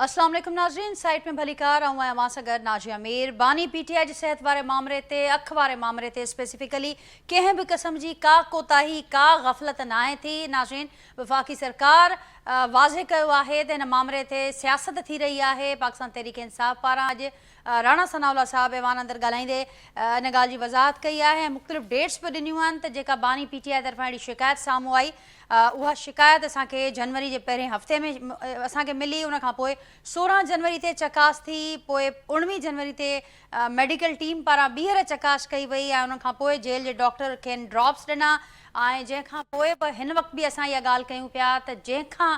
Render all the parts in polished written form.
अस्सलाम वालेकुम नाज़रीन, साइट में भलीकार ऐं अवां सां गॾु नाजिया मीर। बानी पीटीआई जे सिहत वारे मामले ते अख वारे मामले ते स्पेसिफिकली कंहिं बि क़िस्म जी का कोताही का गफ़लत नाहे थी। नाज़रीन, वफ़ाक़ी सरकार वाज़े कयो आहे त हिन मामले ते सियासत थी रही आहे। पाकिस्तान तहरीक इंसाफ़ पारां अॼु राणा सनाउल्लाह साहब ऐवान अंदरि ॻाल्हाईंदे इन ॻाल्हि जी वज़ाहत कई आहे। मुख़्तलिफ़ डेट्स बि ॾिनियूं आहिनि त जेका बानी पीटीआई तरफ़ां अहिड़ी शिकायत साम्हूं आई, उहा शिकायत असांखे जनवरी जे पहिरें हफ़्ते में असांखे मिली। उन खां पोइ 16 जनवरी ते चकास थी, पोइ 19 जनवरी ते मेडिकल टीम पारां ॿीहर चकास कई वई ऐं उन खां पोइ जेल जे डॉक्टर खेनि ड्रॉप्स ॾिना। ऐं जंहिंखां पोइ बि हिन वक़्तु बि असां इहा ॻाल्हि कयूं पिया त जंहिंखां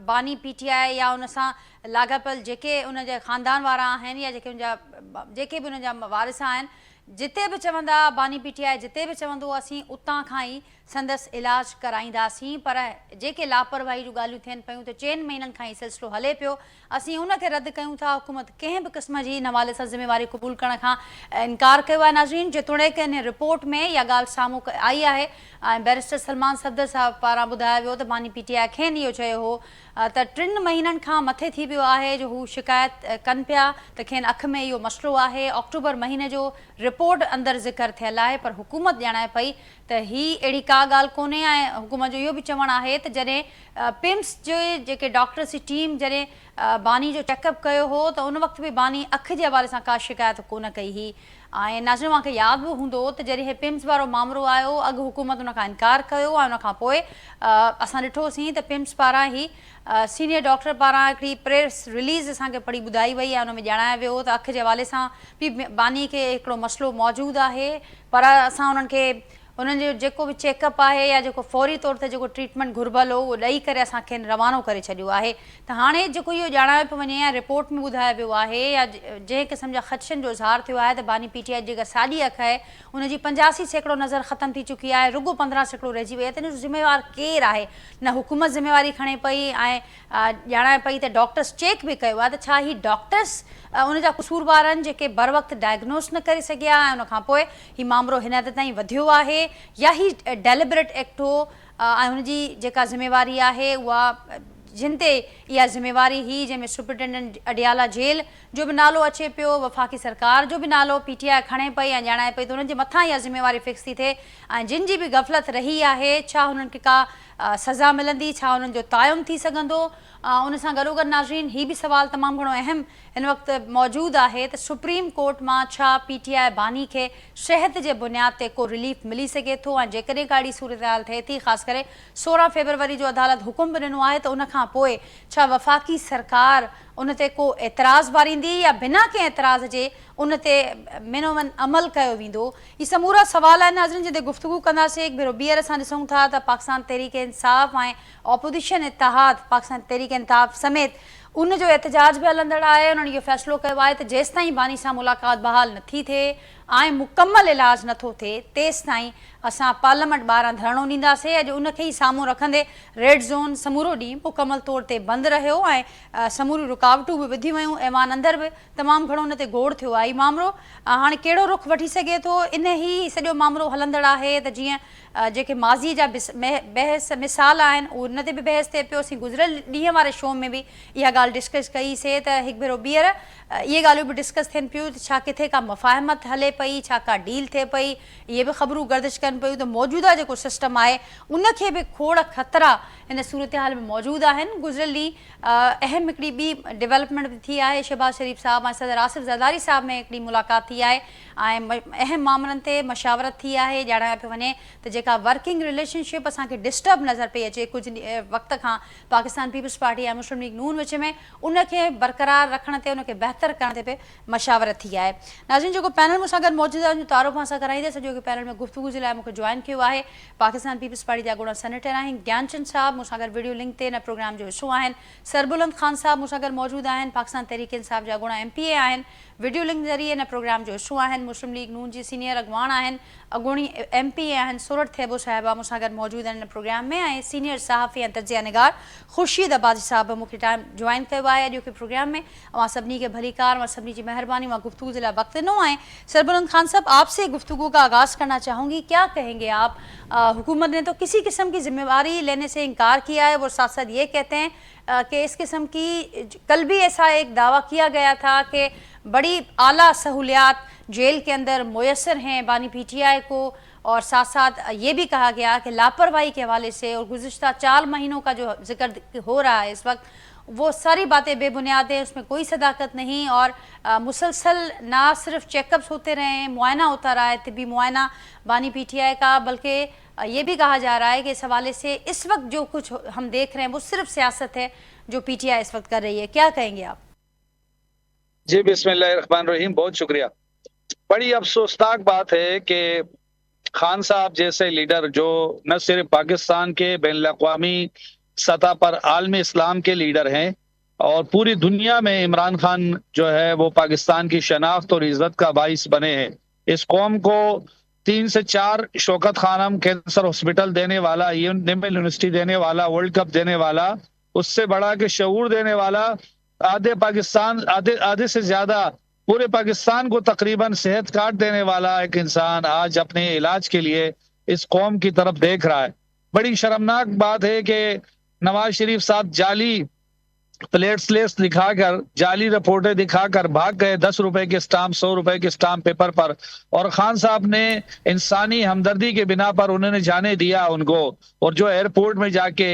बानी पीटीआई या उन सां लाॻापियल जेके उन जा ख़ानदान वारा आहिनि या जेके बि उन जा वारिस आहिनि, जिते बि चवंदा बानी पीटीआई जिते बि चवंदो असीं उतां खां ई संदसि इलाज कराईंदासीं। पर जेके लापरवाही जूं ॻाल्हियूं थियनि पियूं त 4 महीननि खां ई सिलसिलो हले पियो। असीं उनखे रद्द कयूं था। हुकूमत कंहिं बि क़िस्म जी इन हवाले सां ज़िम्मेवारी क़बूल करण खां इनकार कयो आहे। नाज़रीन, जेतोणीकि इन रिपोर्ट में इहा ॻाल्हि साम्हूं आई आहे ऐं बैरिस्टर सलमान सफ़दर साहब पारां ॿुधायो वियो त बानी पीटीआई खेनि इहो चयो हो त 3 महीननि खां मथे थी वियो आहे जो हू शिकायत कनि पिया त खेनि अखि में इहो मसइलो आहे। अक्टूबर महीने जो रिपोर्ट अंदरि ज़िक्र थियल आहे, पर हुकूमत ॼाणाए पई त ही अहिड़ी का ॻाल्हि कोन्हे। ऐं हुकूमत जो इहो बि चवणु आहे त जॾहिं पिम्स जे जेके डॉक्टर्स जी टीम जॾहिं बानी जो चेकअप कयो हो त उन वक़्तु बि बानी अखि जे हवाले सां का शिकायत कोन कई हुई। ऐं नाज़रीन, मूंखे यादि बि हूंदो त जॾहिं हे पिम्स वारो मामिलो आयो, अॻु हुकूमत उन खां इनकार कयो ऐं उन खां पोइ असां ॾिठोसीं त पिम्स पारां ई सीनियर डॉक्टर पारां हिकिड़ी प्रेस रिलीज़ असांखे पढ़ी ॿुधाई वई ऐं उन में ॼाणायो वियो त अखि जे हवाले सां बि बानी खे हिकिड़ो मसइलो मौजूदु आहे। पर असां उन्हनि खे उन्हनि जो जेको बि चेकअप आहे या जेको फौरी तौर ते जेको ट्रीटमेंट घुरिबल हो उहो ॾेई करे असांखे रवानो करे छॾियो आहे। त हाणे जेको इहो ॼाणायो पियो वञे या रिपोर्ट में ॿुधायो वियो आहे या जंहिं क़िस्म जा ख़दशनि जो इज़हार थियो आहे त बानी पीटीआई जेका साॼी अखि आहे उनजी 85% नज़र ख़तमु थी चुकी आहे, रुगो 15% रहिजी वई आहे। त इन जो ज़िम्मेवार केरु आहे? न हुकूमत ज़िम्मेवारी खणे पई ऐं ॼाणाए पई त डॉक्टर्स चेक बि कयो आहे त छा ही डॉक्टर्स उन जा कसूरवार आहिनि जेके बर वक़्तु डायग्नोस न करे सघिया ऐं उन खां पोइ हीउ मामिलो हिन हद ताईं वधियो आहे, या ही डेलिबरेट एक्ट हो ऐं हुनजी जेका ज़िम्मेवारी आहे उहा जिन ते इहा ज़िम्मेवारी ही जंहिंमें सुप्रिटेंडेंट अडियाला जेल जो बि नालो अचे पियो, वफ़ाक़ी सरकार जो बि नालो पीटीआई खणे पई ऐं ॼाणाए पई त उन्हनि जे मथां इहा ज़िम्मेवारी फिक्स थी थिए। ऐं जिन जी बि गफ़लत रही आहे, छा हुननि खे का सज़ा मिलंदी, छा हुननि जो तायुन थी सघंदो? उन सां गॾोगॾु नाज़रीन ही बि सुवाल तमामु घणो अहम हिन वक़्तु मौजूदु आहे त सुप्रीम कोर्ट मां छा पीटीआई बानी खे सिहत जे बुनियाद ते को रिलीफ मिली सघे थो? ऐं जेकॾहिं का अहिड़ी सूरत हाल थिए थी, ख़ासि करे 16 फरवरी जो अदालत हुकुम बि ॾिनो आहे त उन खां पोइ छा वफ़ाक़ी सरकार उन ते को एतिराज़ वारींदी या बिना कंहिं एतिराज़ जे उन ते मिनोमन अमल कयो वेंदो? इहे समूरा सवाल आहिनि नाज़रीन जिते गुफ़्तगू कंदासीं। हिकु भेरो ॿीहर असां ॾिसूं था त पाकिस्तान तहरीक इंसाफ़ ऐं ऑपोज़िशन इत्तेहाद पाकिस्तान तहरीक इंसाफ़ समेत उन जो एहतजाज बि हलंदड़ आहे। उन्हनि इहो फ़ैसिलो कयो आहे त जेसिताईं बानी सां मुलाक़ात बहाल नथी थिए ऐं मुकमल इलाज नथो थिए तेसिताईं असां पार्लियामेंट ॿाहिरां धरणो ॾींदासीं। अॼु उनखे ई साम्हूं रखंदे रेड ज़ोन समूरो ॾींहुं मुकमल तौर ते बंदि रहियो ऐं समूरियूं रुकावटूं बि विधियूं वयूं। ऐवान अंदरि बि तमामु घणो उन ते गौड़ थियो आहे। हीउ मामिलो हाणे कहिड़ो रुख वठी सघे थो, इन ई सॼो मामिलो हलंदड़ आहे त जीअं जेके माज़ी जा बहस मिसाल आहिनि उन ते बि बहस थिए पियो। असीं गुज़िरियल ॾींहं वारे शो में बि इहा ॻाल्हि डिस्कस कईसीं त हिकु भेरो ॿीहर इहे ॻाल्हियूं बि डिस्कस थियनि पियूं त छा किथे का मुफ़ाहिमत हले पई, छा का डील थिए पई। इहे बि ख़बरूं गर्दिश कनि पियूं त मौजूदा जेको सिस्टम आहे उनखे बि खोड़ ख़तरा हिन सूरत हाल में मौजूदु आहिनि। गुज़िरियल ॾींहुं अहम हिकिड़ी ॿी डेवलपमेंट बि थी आहे। शहबाज़ शरीफ़ साहब ऐं सदर आसिफ़ ज़रदारी साहब में हिकिड़ी मुलाक़ात थी आहे ऐं अहम मामलनि ते मशावरत थी आहे। ॼाणायो पियो वञे त जेका वर्किंग रिलेशनशिप असांखे डिस्टर्ब नज़र पई अचे कुझु वक़्त खां पाकिस्तान पीपल्स पार्टी ऐं मुस्लिम लीग नून विच में, उनखे बरक़रार रखण ते उनखे बहितर करण ते बि मशावरत थी आहे। नाज़रीन, जेको पैनल मूंसां गॾु मौजूदु आहे उनजो तारुफ़ सां कराईंदे सॼो पैनल में गुफ़्तगू जे लाइ मूंखे जॉइन कियो आहे पाकिस्तान पीपल्स पार्टी जा अॻूणा सेनेटर आहिनि ज्ञानचंद साहब, मूंसां गॾु वीडियो लिंक ते हिन प्रोग्राम जो हिसो आहिनि। सरबुलंद ख़ान साहब मूंसां गॾु मौजूदु आहिनि, पाकिस्तान तहरीक इंसाफ़ जा अॻूणा MPA आहिनि, वीडियो लिंक ज़रिए हिन प्रोग्राम जो हिसो आहिनि। मुस्लिम लीग नून जी सीनियर अॻुवाण आहिनि, अॻूणी MPA आहिनि सूरत थेबो साहिबा मूंसां गॾु मौजूदु आहिनि हिन प्रोग्राम में, ऐं सीनियर सहाफ़ी ऐं तजिया निगार ख़ुर्शीद अब्बासी साहब मूंखे टाइम जॉइन कयो आहे अॼोके प्रोग्राम में। अवां सभिनी खे भलीकार, मां सभिनी जी महिरबानी, मां गुफ़्तगू जे लाइ वक़्तु ॾिनो ऐं सरबुलंद بلند خان صاحب، آپ سے گفتگو کا آغاز کرنا چاہوں گی. کیا کہیں گے آپ؟ حکومت نے تو کسی قسم کی ذمہ داری لینے سے انکار کیا ہے. وہ ساتھ ساتھ یہ کہتے ہیں کہ اس قسم کی کل بھی ایسا ایک دعویٰ کیا گیا تھا کہ بڑی اعلیٰ سہولیات جیل کے اندر میسر ہیں بانی پی ٹی آئی کو، اور ساتھ ساتھ یہ بھی کہا گیا کہ لاپرواہی کے حوالے سے اور گزشتہ 4 مہینوں کا جو ذکر ہو رہا ہے اس وقت، وہ ساری باتیں بے بنیاد ہیں، اس میں کوئی صداقت نہیں. اور مسلسل نہ صرف چیک اپس ہوتے رہے ہیں، معائنہ ہوتا رہا ہے، طبی معائنہ بانی پی ٹی آئی کا، بلکہ یہ بھی کہا جا رہا ہے کہ اس حوالے سے اس وقت جو کچھ ہم دیکھ رہے ہیں وہ صرف سیاست ہے جو پی ٹی آئی اس وقت کر رہی ہے. کیا کہیں گے آپ؟ جی بسم اللہ الرحمن الرحیم، بہت شکریہ. بڑی افسوسناک بات ہے کہ خان صاحب جیسے لیڈر جو نہ صرف پاکستان کے بین الاقوامی سطح پر عالم اسلام کے لیڈر ہیں، اور پوری دنیا میں عمران خان جو ہے وہ پاکستان کی شناخت اور عزت کا باعث بنے ہیں. اس قوم کو 3 سے 4 شوکت خانم کینسر ہاسپٹل دینے والا، نیمل یونیورسٹی دینے والا، ورلڈ کپ دینے والا، اس سے بڑا کہ شعور دینے والا، آدھے سے زیادہ پورے پاکستان کو تقریباً صحت کارڈ دینے والا ایک انسان آج اپنے علاج کے لیے اس قوم کی طرف دیکھ رہا ہے. بڑی شرمناک بات ہے کہ نواز شریف صاحب جعلی پلیٹس دکھا کر، جعلی رپورٹیں دکھا کر بھاگ گئے 10 روپے کے اسٹامپ، 100 روپے کے اسٹامپ پیپر پر، اور خان صاحب نے انسانی ہمدردی کے بنا پر انہوں نے جانے دیا ان کو. اور جو ایئرپورٹ میں جا کے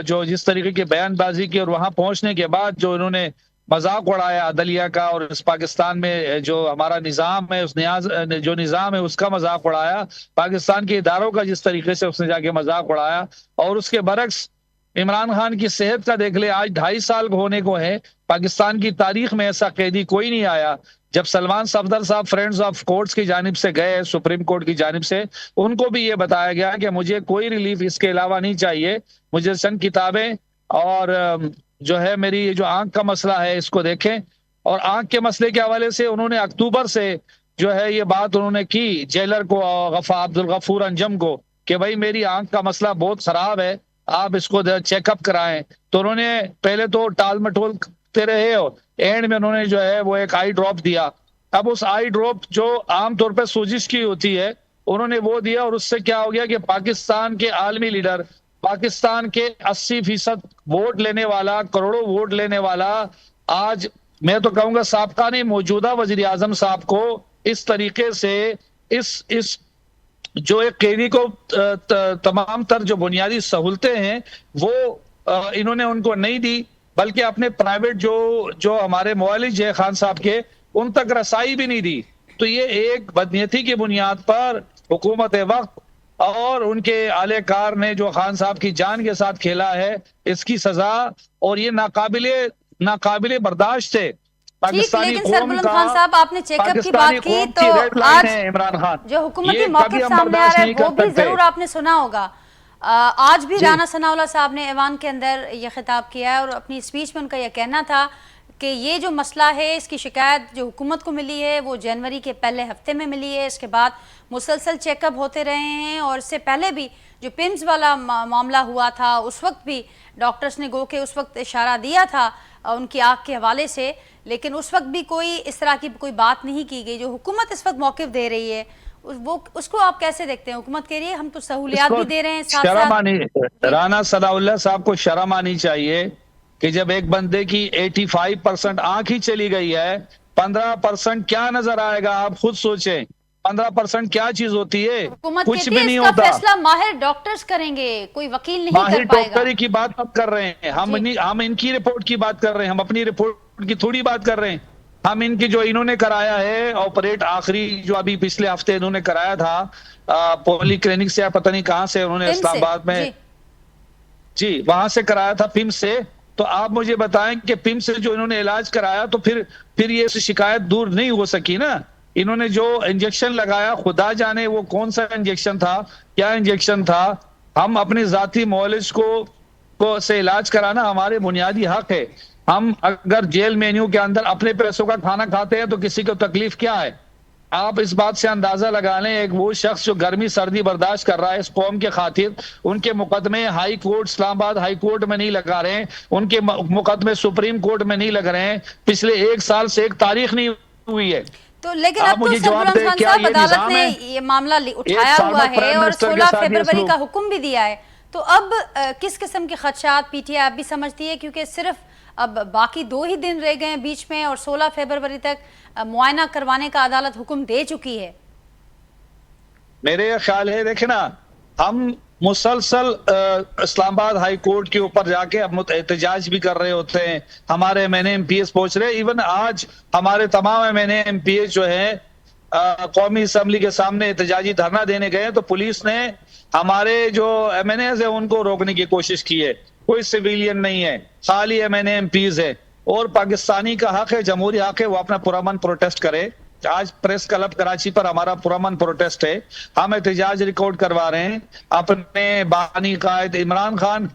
جو جس طریقے کی بیان بازی کی، اور وہاں پہنچنے کے بعد جو انہوں نے مذاق اڑایا عدلیہ کا، اور اس پاکستان میں جو ہمارا نظام ہے، اس نظام ہے اس کا مذاق اڑایا، پاکستان کے اداروں کا جس طریقے سے اس نے جا کے مذاق اڑایا. اور اس کے برعکس عمران خان کی صحت کا دیکھ لے، آج 2.5 سال ہونے کو ہے. پاکستان کی تاریخ میں ایسا قیدی کوئی نہیں آیا. جب سلمان صفدر صاحب فرینڈز آف کورٹس کی جانب سے گئے، سپریم کورٹ کی جانب سے، ان کو بھی یہ بتایا گیا کہ مجھے کوئی ریلیف اس کے علاوہ نہیں چاہیے، مجھے چند کتابیں اور جو ہے میری یہ جو آنکھ کا مسئلہ ہے اس کو دیکھیں. اور آنکھ کے مسئلے کے حوالے سے انہوں نے اکتوبر سے جو ہے یہ بات انہوں نے کی جیلر کو، عبد الغفور انجم کو، کہ بھائی میری آنکھ کا مسئلہ بہت خراب ہے، آپ اس کو چیک اپ کرائیں. تو انہوں نے پہلے تو ٹال مٹول کرتے رہے، اور اینڈ میں انہوں نے جو ہے وہ ایک آئی ڈراپ دیا. اب اس آئی ڈراپ جو عام طور پہ سوزش کی ہوتی ہے انہوں نے وہ دیا، اور اس سے کیا ہو گیا کہ پاکستان کے عالمی لیڈر، پاکستان کے 80% ووٹ لینے والا، کروڑوں ووٹ لینے والا، آج میں تو کہوں گا سابقہ نہیں موجودہ وزیر اعظم صاحب کو اس طریقے سے اس جو ایک قیدی کو تمام تر جو بنیادی سہولتیں ہیں وہ انہوں نے ان کو نہیں دی، بلکہ اپنے پرائیویٹ جو ہمارے معالج ہے خان صاحب کے، ان تک رسائی بھی نہیں دی. تو یہ ایک بدنیتی کی بنیاد پر حکومت وقت اور ان کے اعلی کار نے جو خان صاحب کی جان کے ساتھ کھیلا ہے، اس کی سزا، اور یہ ناقابل برداشت ہے. پاکستانی لیکن قوم سربلند کا، خان صاحب آپ نے چیک اپ کی بات پاکستانی کی قوم تو کی ریڈ لائن آج ہے عمران خان، جو حکومتی یہ موقف کبھی ہم سامنے آ برداشت رہا نہیں ہے وہ کر بھی سکتے. ضرور آپ نے سنا ہوگا. آج بھی جی. رانا ثناء اللہ صاحب نے ایوان کے اندر یہ خطاب کیا ہے، اور اپنی اسپیچ میں ان کا یہ کہنا تھا کہ یہ جو مسئلہ ہے، اس کی شکایت جو حکومت کو ملی ہے وہ جنوری کے پہلے ہفتے میں ملی ہے. اس کے بعد مسلسل چیک اپ ہوتے رہے ہیں، اور اس سے پہلے بھی جو پمز والا معاملہ ہوا تھا اس وقت بھی ڈاکٹرز نے گو کہ اس وقت اشارہ دیا تھا ان کی آنکھ کے حوالے سے، لیکن اس وقت بھی کوئی اس طرح کی کوئی بات نہیں کی گئی. جو حکومت اس وقت موقف دے رہی ہے اس کو آپ کیسے دیکھتے ہیں؟ حکومت کہہ رہی ہے ہم تو سہولیات بھی دے رہے ہیں، ساتھ شرم ساتھ آنی، رانا ثناء اللہ صاحب کو شرم آنی چاہیے کہ جب ایک بندے کی 85% آنکھ ہی چلی گئی ہے، 15% کیا نظر آئے گا؟ آپ خود سوچیں 15% کیا چیز ہوتی ہے؟ حکومت کچھ کہتی بھی ہے نہیں اس کا ہوتا. فیصلہ ماہر ڈاکٹرز کریں گے، کوئی وکیل نہیں ماہر کر پائے گا. ڈاکٹری کی بات ہم کر رہے ہیں، جی. ہم ان کی رپورٹ کی بات کر رہے ہیں، ہم اپنی رپورٹ کی تھوڑی بات کر رہے ہیں. ہم ان کی جو انہوں نے کرایا ہے آپریٹ، آخری جو ابھی پچھلے ہفتے انہوں نے کرایا تھا پولی کلینک سے، پتہ نہیں کہاں سے انہوں نے، پم اسلام سے آباد میں، جی جی وہاں سے کرایا تھا پم سے. تو آپ مجھے بتائیں کہ پم سے جو انہوں نے علاج کرایا تو پھر یہ شکایت دور نہیں ہو سکی نا. انہوں نے جو انجیکشن لگایا خدا جانے وہ کون سا انجیکشن تھا، کیا انجیکشن تھا. ہم اپنی ذاتی معالج کو سے علاج کرانا ہمارے بنیادی حق ہے. ہم اگر جیل مینیو کے اندر اپنے پیسوں کا کھانا کھاتے ہیں تو کسی کو تکلیف کیا ہے؟ آپ اس بات سے اندازہ لگا لیں، ایک وہ شخص جو گرمی سردی برداشت کر رہا ہے اس قوم کے خاطر، ان کے مقدمے ہائی کورٹ، اسلام آباد ہائی کورٹ میں نہیں لگا رہے ہیں، ان کے مقدمے سپریم کورٹ میں نہیں لگ رہے ہیں، پچھلے 1 سال سے ایک تاریخ نہیں ہوئی ہے. تو لیکن آپ اب تو مجھے جواب سربلند دیں خان کیا صاحب یہ عدالت نظام نے ہے؟ یہ معاملہ اٹھایا ایک ہوا سابق ہے پرائم اور منسٹر کے 16 ساتھ یہ فروری سلوک، کا حکم بھی دیا ہے، تو اب کس قسم کے خدشات پی ٹی آئی اب بھی سمجھتی ہے، کیونکہ صرف اب باقی 2 ہی دن رہ گئے ہیں بیچ میں اور 16 فروری تک معائنہ کروانے کا عدالت حکم دے چکی ہے؟ میرے یہ خیال ہے دیکھیں نا، ہم مسلسل اسلام آباد ہائی کورٹ کے اوپر جا کے اب احتجاج بھی کر رہے ہوتے ہیں، ہمارے M N A M P S پہنچ رہے، ایون آج ہمارے تمام M N A M P S جو ہیں قومی اسمبلی کے سامنے احتجاجی دھرنا دینے گئے تو پولیس نے ہمارے جو ایم این ایز ہیں ان کو روکنے کی کوشش کی ہے۔ کوئی سویلین نہیں ہے، خالی M N A M Ps ہے، اور پاکستانی کا حق ہے، جمہوری حق ہے، وہ اپنا پرامن پروٹیسٹ کرے۔ آج پریس کلب کراچی پر ہمارا پرامن پروٹیسٹ ہے، ہم احتجاج ریکارڈ کروا رہے ہیں۔ اپنے بانی قائد عمران خان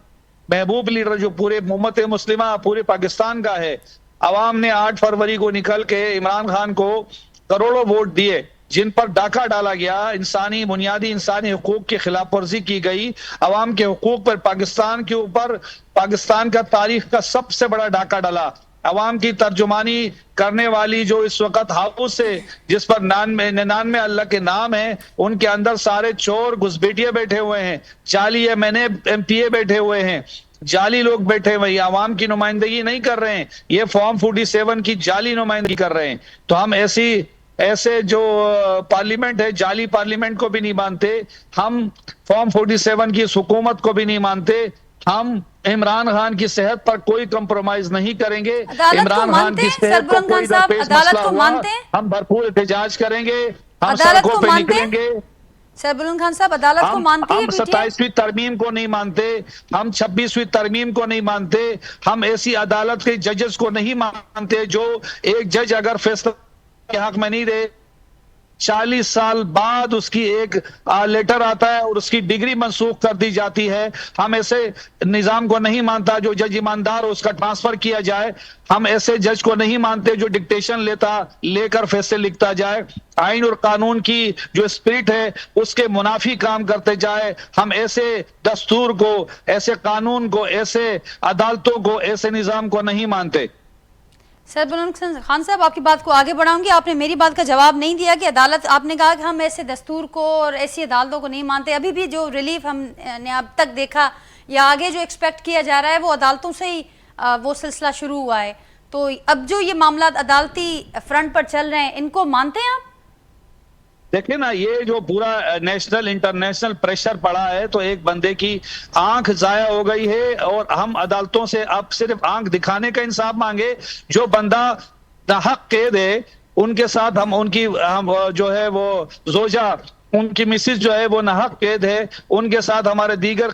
محبوب لیڈر جو پورے امت مسلمہ پورے پاکستان کا ہے، عوام نے 8 فروری کو نکل کے عمران خان کو کروڑوں ووٹ دیے، جن پر ڈاکہ ڈالا گیا، انسانی بنیادی انسانی حقوق کی خلاف ورزی کی گئی، عوام کے حقوق پر پاکستان کے اوپر پاکستان کا تاریخ کا سب سے بڑا ڈاکہ ڈالا۔ عوام کی ترجمانی کرنے والی جو اس وقت ہاؤس ہے جس پر 99 اللہ کے نام ہیں، ان کے اندر سارے چور گھسپیٹیے بیٹھے ہوئے ہیں، جعلی ایم این اے ایم پی اے بیٹھے ہوئے ہیں، جعلی لوگ بیٹھے ہوئے ہیں، عوام کی نمائندگی نہیں کر رہے ہیں، یہ فارم 47 کی جعلی نمائندگی کر رہے ہیں۔ تو ہم ایسے جو پارلیمنٹ ہے، جعلی پارلیمنٹ کو بھی نہیں مانتے، ہم فارم 47 کی اس حکومت کو بھی نہیں مانتے، ہم عمران خان کی صحت پر کوئی کمپرومائز نہیں کریں گے۔ عدالت کو عمران خان مانتے کی ہیں صحت کو سربلند خان کوئی صاحب؟ درپیش مسئلہ عدالت کو ہوا مانتے ہیں؟ ہم بھرپور احتجاج کریں گے، ہم عدالت سڑکوں کو پہ مانتے نکلیں ہیں گے۔ سربلند خان صاحب؟ عدالت کو مانتی ہے ہم پی ٹی آئی؟ 27ویں ترمیم کو نہیں مانتے، ہم 26ویں ترمیم کو نہیں مانتے، ہم ایسی عدالت کے ججز کو نہیں مانتے جو ایک جج اگر فیصلہ کے حق میں نہیں دے 40 سال بعد اس کی ایک لیٹر آتا ہے اور اس کی ڈگری منسوخ کر دی جاتی ہے۔ ہم ایسے نظام کو نہیں مانتا جو جج ایماندار اس کا ٹرانسفر کیا جائے، ہم ایسے جج کو نہیں مانتے جو ڈکٹیشن لے کر فیصلے لکھتا جائے، آئین اور قانون کی جو اسپرٹ ہے اس کے منافی کام کرتے جائے، ہم ایسے دستور کو، ایسے قانون کو، ایسے عدالتوں کو، ایسے نظام کو نہیں مانتے۔ سربلند خان صاحب آپ کی بات کو آگے بڑھاؤں گی، آپ نے میری بات کا جواب نہیں دیا کہ عدالت، آپ نے کہا کہ ہم ایسے دستور کو اور ایسی عدالتوں کو نہیں مانتے، ابھی بھی جو ریلیف ہم نے اب تک دیکھا یا آگے جو ایکسپیکٹ کیا جا رہا ہے وہ عدالتوں سے ہی وہ سلسلہ شروع ہوا ہے، تو اب جو یہ معاملات عدالتی فرنٹ پر چل رہے ہیں ان کو مانتے ہیں آپ؟ دیکھیں نا، یہ جو پورا نیشنل انٹرنیشنل پریشر پڑا ہے تو ایک بندے کی آنکھ ضائع ہو گئی ہے، اور ہم عدالتوں سے اب صرف آنکھ دکھانے کا انصاف مانگے۔ جو بندہ ناحق قید ہے ان کے ساتھ ہم جو ہے وہ زوجہ، ان کی مسز جو ہے وہ ناحق قید ہے، ان کے ساتھ ہمارے دیگر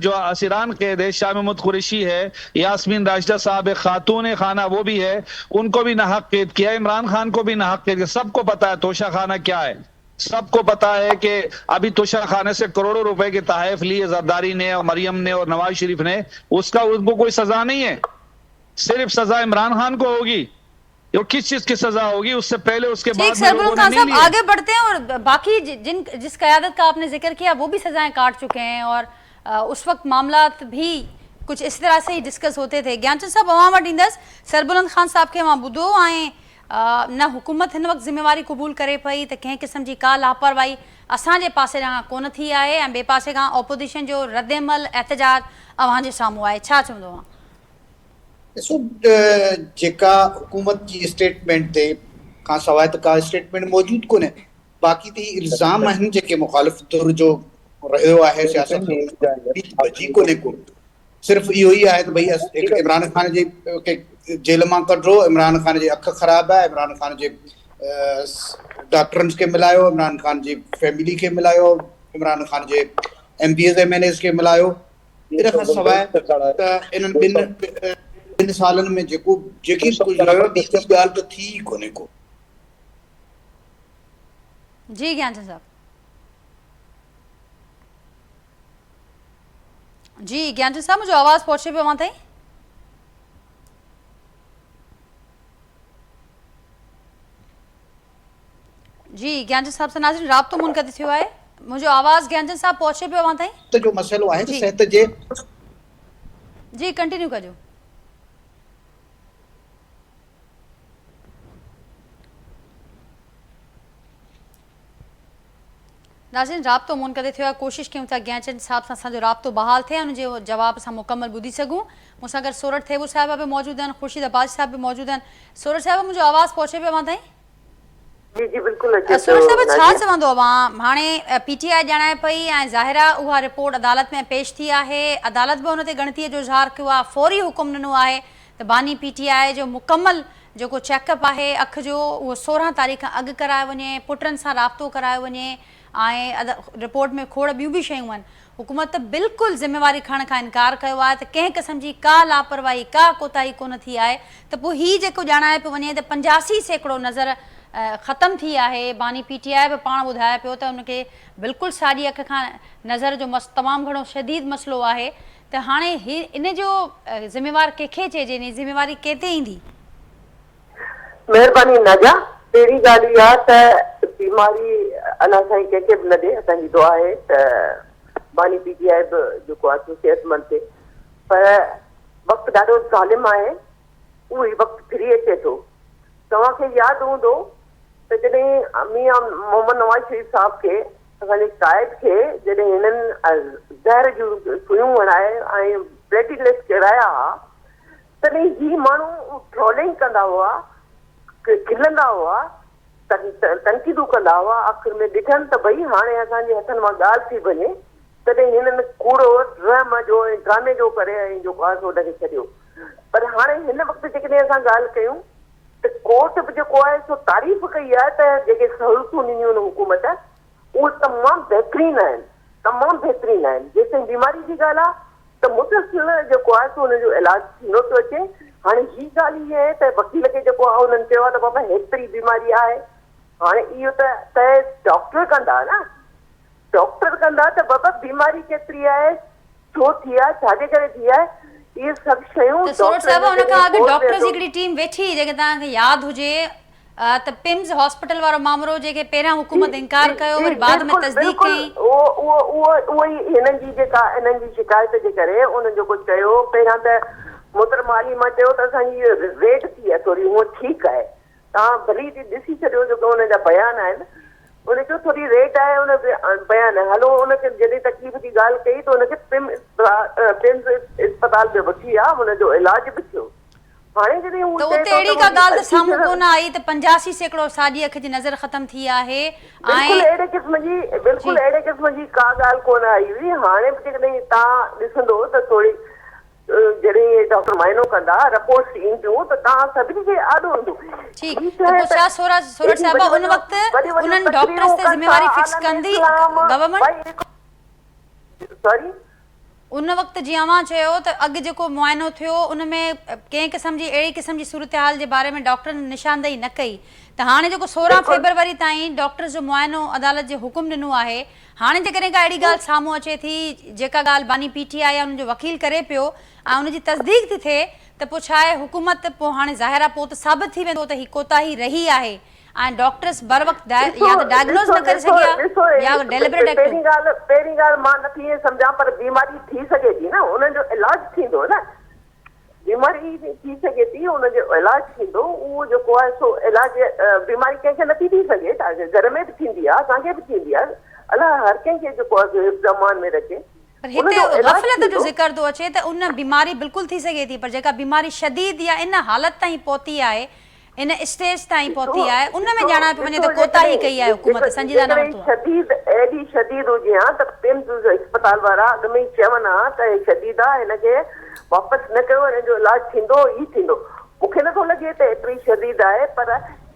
جو اسیران قید ہے، شاہ محمود قریشی ہے، یاسمین راشدہ صاحب خاتون خانہ وہ بھی ہے، ان کو بھی ناحق قید کیا، عمران خان کو بھی ناحق قید کیا۔ سب کو پتا ہے توشہ خانہ کیا ہے، سب کو پتا ہے کہ ابھی توشہ خانے سے کروڑوں روپے کے تحائف لیے زرداری نے اور مریم نے اور نواز شریف نے، ان کو کوئی سزا نہیں ہے، صرف سزا عمران خان کو ہوگی۔ اور کس چیز کی سزا ہوگی اس سے پہلے اس کے ٹھیک، بعد میں لوگوں سربلند نے خان نہیں صاحب لیے۔ آگے بڑھتے ہیں، اور باقی جس قیادت کا آپ نے ذکر کیا وہ بھی سزائیں کاٹ چکے ہیں، اور اس وقت معاملات بھی کچھ اس طرح سے ہی ڈسکس ہوتے تھے۔ گیان چند صاحب عوام ڈیندس سربلند خان صاحب کے وہاں بدو آئیں نہ حکومت ہن وقت ذمہ واری قبول کرے پئی تو کہیں قسم جی کا لاپرواہی اساں جے پاسے جہاں کون تھی آئے، بے پاسے کہاں اپوزیشن جو رد عمل احتجاج اوہاں جے ساموں آئے، چھا چوندو ہاں؟ ॾिसो जेका हुकूमत जी स्टेटमेंट ते खां सवाइ त का स्टेटमेंट मौजूदु कोन्हे। बाक़ी त इल्ज़ाम आहिनि जेके मुख़ालिफ़ धुर जो रहियो आहे सियासत में भॼी कोन्हे को, सिर्फ़ु इहो ई आहे त भई इमरान ख़ान जे जेल मां कढो, इमरान ख़ान जी अखि ख़राबु आहे, इमरान ख़ान जे डॉक्टरनि खे मिलायो, इमरान ख़ान जी फैमिली खे मिलायो, इमरान ख़ान जे MPs MNAs खे मिलायो। इन खां सवाइ त इन्हनि ॿिनि सालनि में जेकी कुझु रहियो ॿी ॻाल्हि त थी ई कोन्हे को। जी ज्ञान चंद साहब जी, ज्ञान चंद साहब मुझे आवाज़ पहुंचे पे वहाँ थे? जी ज्ञान चंद साहब से नाज़रीन राब्तो मुनक़तिअ थियो आहे, मुझे आवाज़ ज्ञान चंद साहब पहुंचे पे वहाँ थे? त जो मसइलो आहे त सिहत जे जी कंटिन्यू कजो। नाज़रीन राब्तो मुनक़िद थियो आहे, कोशिशि कयूं था ज्ञानचंद साहब सां असांजो राब्तो बहाल थिए, उनजे जवाब असां मुकम्मल ॿुधी सघूं। मूंसां गॾु सोरठ थेबू साहिबा बि मौजूदु आहिनि, ख़ुर्शीद अब्बास साहिब बि मौजूदु आहिनि। सोरठ साहिब, मुंहिंजो आवाज़ु पहुचे पियो अवां ताईं? जी जी बिल्कुलु अचे सोरठ साहिब, थो। छा चवंदो अवां? हाणे PTI ॼाणाए पई ऐं ज़ाहिर आहे उहा रिपोर्ट अदालत में पेश थी आहे, अदालत बि हुन ते ॻणतीअ जो इज़हार कयो आहे, फौरी हुकुम ॾिनो आहे त बानी PTI जो मुकम्मल जेको चेकअप आहे अखि जो उहो 16 तारीख़ अॻु करायो वञे, पुटनि सां राब्तो करायो वञे ऐं रिपोर्ट में खोड़ ॿियूं बि शयूं आहिनि। हुकूमत बिल्कुलु ज़िम्मेवारी खणण खां इनकार कयो आहे त कंहिं क़िस्म जी का लापरवाही का कोताही कोन थी आहे, त पोइ हीउ जेको ॼाणाए पियो वञे त 85% नज़र ख़तमु थी आहे। बानी PTI बि पाण ॿुधाए पियो त उनखे बिल्कुलु साॼी अखि खां नज़र जो तमामु घणो शदीद मसइलो आहे, त हाणे इन जो ज़िम्मेवार कंहिंखे चइजे, इन ज़िम्मेवारी कंहिं ते ईंदी? महिरबानी नाजा, पहिरीं ॻाल्हि इहा त बीमारी अञा साईं कंहिंखे बि न ॾे, असांजी दुआ आहे त बानी PTI बि जेको आहे सिहतमंद थिए, पर वक़्तु ॾाढो ज़ालिम आहे, उहो ई वक़्तु फिरी अचे थो। तव्हांखे यादि हूंदो त जॾहिं मियां मोहम्मद नवाज़ शरीफ़ साहिब खे, असांजे काइद खे, जॾहिं हिननि ज़हर जूं सुयूं हणाए ऐं प्लेटिलेट्स किराया हुआ, तॾहिं ही माण्हू ट्रोलिंग कंदा हुआ, खिलंदा हुआ, तनक़ीदूं कंदा हुआ। आख़िर में ॾिठनि त भई हाणे असांजे हथनि मां ॻाल्हि थी वञे, तॾहिं हिननि कूड़ो ड्रामा जो ऐं ड्रामे जो करे ऐं जेको आहे हुनखे छॾियो। पर हाणे हिन वक़्तु जेकॾहिं असां ॻाल्हि कयूं त कोर्ट बि जेको आहे सो तारीफ़ कई आहे त जेके सहूलियतूं ॾिनियूं आहिनि हुकूमत, उहे तमामु बहितरीन आहिनि, तमामु बहितरीन आहिनि। जेसिताईं बीमारी जी ॻाल्हि आहे त मुतसिल जेको आहे सो हुनजो इलाजु थींदो थो अचे। हाणे ही ॻाल्हि इहा आहे त वकील खे जेको आहे हुननि चयो आहे त बाबा हेतिरी बीमारी आहे, हाणे इहो त डॉक्टर कंदा न, डॉक्टर कंदा त बाबा बीमारी केतिरी आहे, छो थी आहे, छाजे करे थी आहे, इहे सभु शयूं। सोरठ साहिब, हुन खां अॻु डॉक्टर्स हिकिड़ी टीम वेठी, जेके तव्हांखे यादि हुजे त पिम्स हॉस्पिटल वारो मामलो जेके पहिरियां हुकूमत इनकार कयो, वरी बाद में तस्दीक कई, उहो ई हिननि जी जेका हिननि जी शिकायत जे करे उन्हनि जेको चयो, पहिरियां त मोहतरमा आली मां चयो त असांजी रेट थी आहे थोरी, उहो ठीकु आहे, तव्हां भली ॾिसी छॾियो जेको हुनजा बयान आहिनि, उन जो थोरी रेट आहे, उन बयान आहे। हलो, उनखे जॾहिं तकलीफ़ जी ॻाल्हि कई त उनखे पिम्स इस्पताल में वठी आहे, हुनजो इलाज बि थियो। हाणे जॾहिं त उते अहिड़ी का ॻाल्हि त साम्हूं कोन आई त 85% साॼी अखि जी नज़र ख़तम थी आहे, बिल्कुलु अहिड़े क़िस्म जी का ॻाल्हि कोन आई हुई। हाणे बि जेकॾहिं तव्हां ॾिसंदो त थोरी जॾहिं डॉक्टर माइनो कंदा, रिपोर्ट्स ईंदियूं त तव्हां सभिनी खे आॾो हूंदो। ठीकु, त पोइ छा सोरठ साहिबा उन वक़्तु उन्हनि डॉक्टर्स ते ज़िम्मेवारी फिक्स कंदी गवर्नमेंट? सॉरी, उन वक़्तु जीअं अवां चयो त अॻु जेको मुआइनो थियो उन में कंहिं क़िस्म जी अहिड़ी क़िस्म जी सूरत हाल जे बारे में डॉक्टरनि निशानदेही न कई, त हाणे जेको 16 फरवरी ताईं डॉक्टर्स जो मुआइनो अदालत जे हुकुम ॾिनो आहे, हाणे जेकॾहिं का अहिड़ी ॻाल्हि साम्हूं अचे थी जेका ॻाल्हि बानी PTI या उनजो वकील करे पियो ऐं उनजी तस्दीक थी थिए, त पोइ छा आहे हुकूमत पोइ हाणे ज़ाहिर आहे पोइ त साबित थी वेंदो त ही कोताही रही आहे ऐं डॉक्टर्स बर वक़्तु या त डायग्नोज न करे सघिया या डेलिबरेट एक्ट। पहिरीं ॻाल्हि मां नथी ईअं सम्झां, पर बीमारी थी सघे थी न, उन्हनि जो इलाजु थींदो न, बीमारी थी सघे थी, उनजो इलाजु थींदो। उहो जेको आहे सो इलाजु, बीमारी कंहिंखे नथी थी सघे, तव्हांजे घर में बि थींदी आहे, असांखे बि थींदी आहे, अलाह हर कंहिंखे जेको आहे ज़मान में रखे। पर हिते गफ़लत जो ज़िक्र थो अचे त उन बीमारी बिल्कुलु थी सघे थी, पर जेका बीमारी शदीद या इन हालत ताईं पहुती आहे, इन स्टेज ताईं पहुती आहे, उन में ॼाणाए पियो वञे त कोताही कई आहे हुकूमत, संजीदा न वरितो आहे। शदीद एॾी शदीद हुजे हा त पिम्स इस्पताल वारा अॻु में ई चवनि हा त हे शदीद आहे, हिनखे वापसि न कयो, हिन जो इलाजु थींदो ई थींदो। मूंखे नथो लॻे त एतिरी शदीद आहे, पर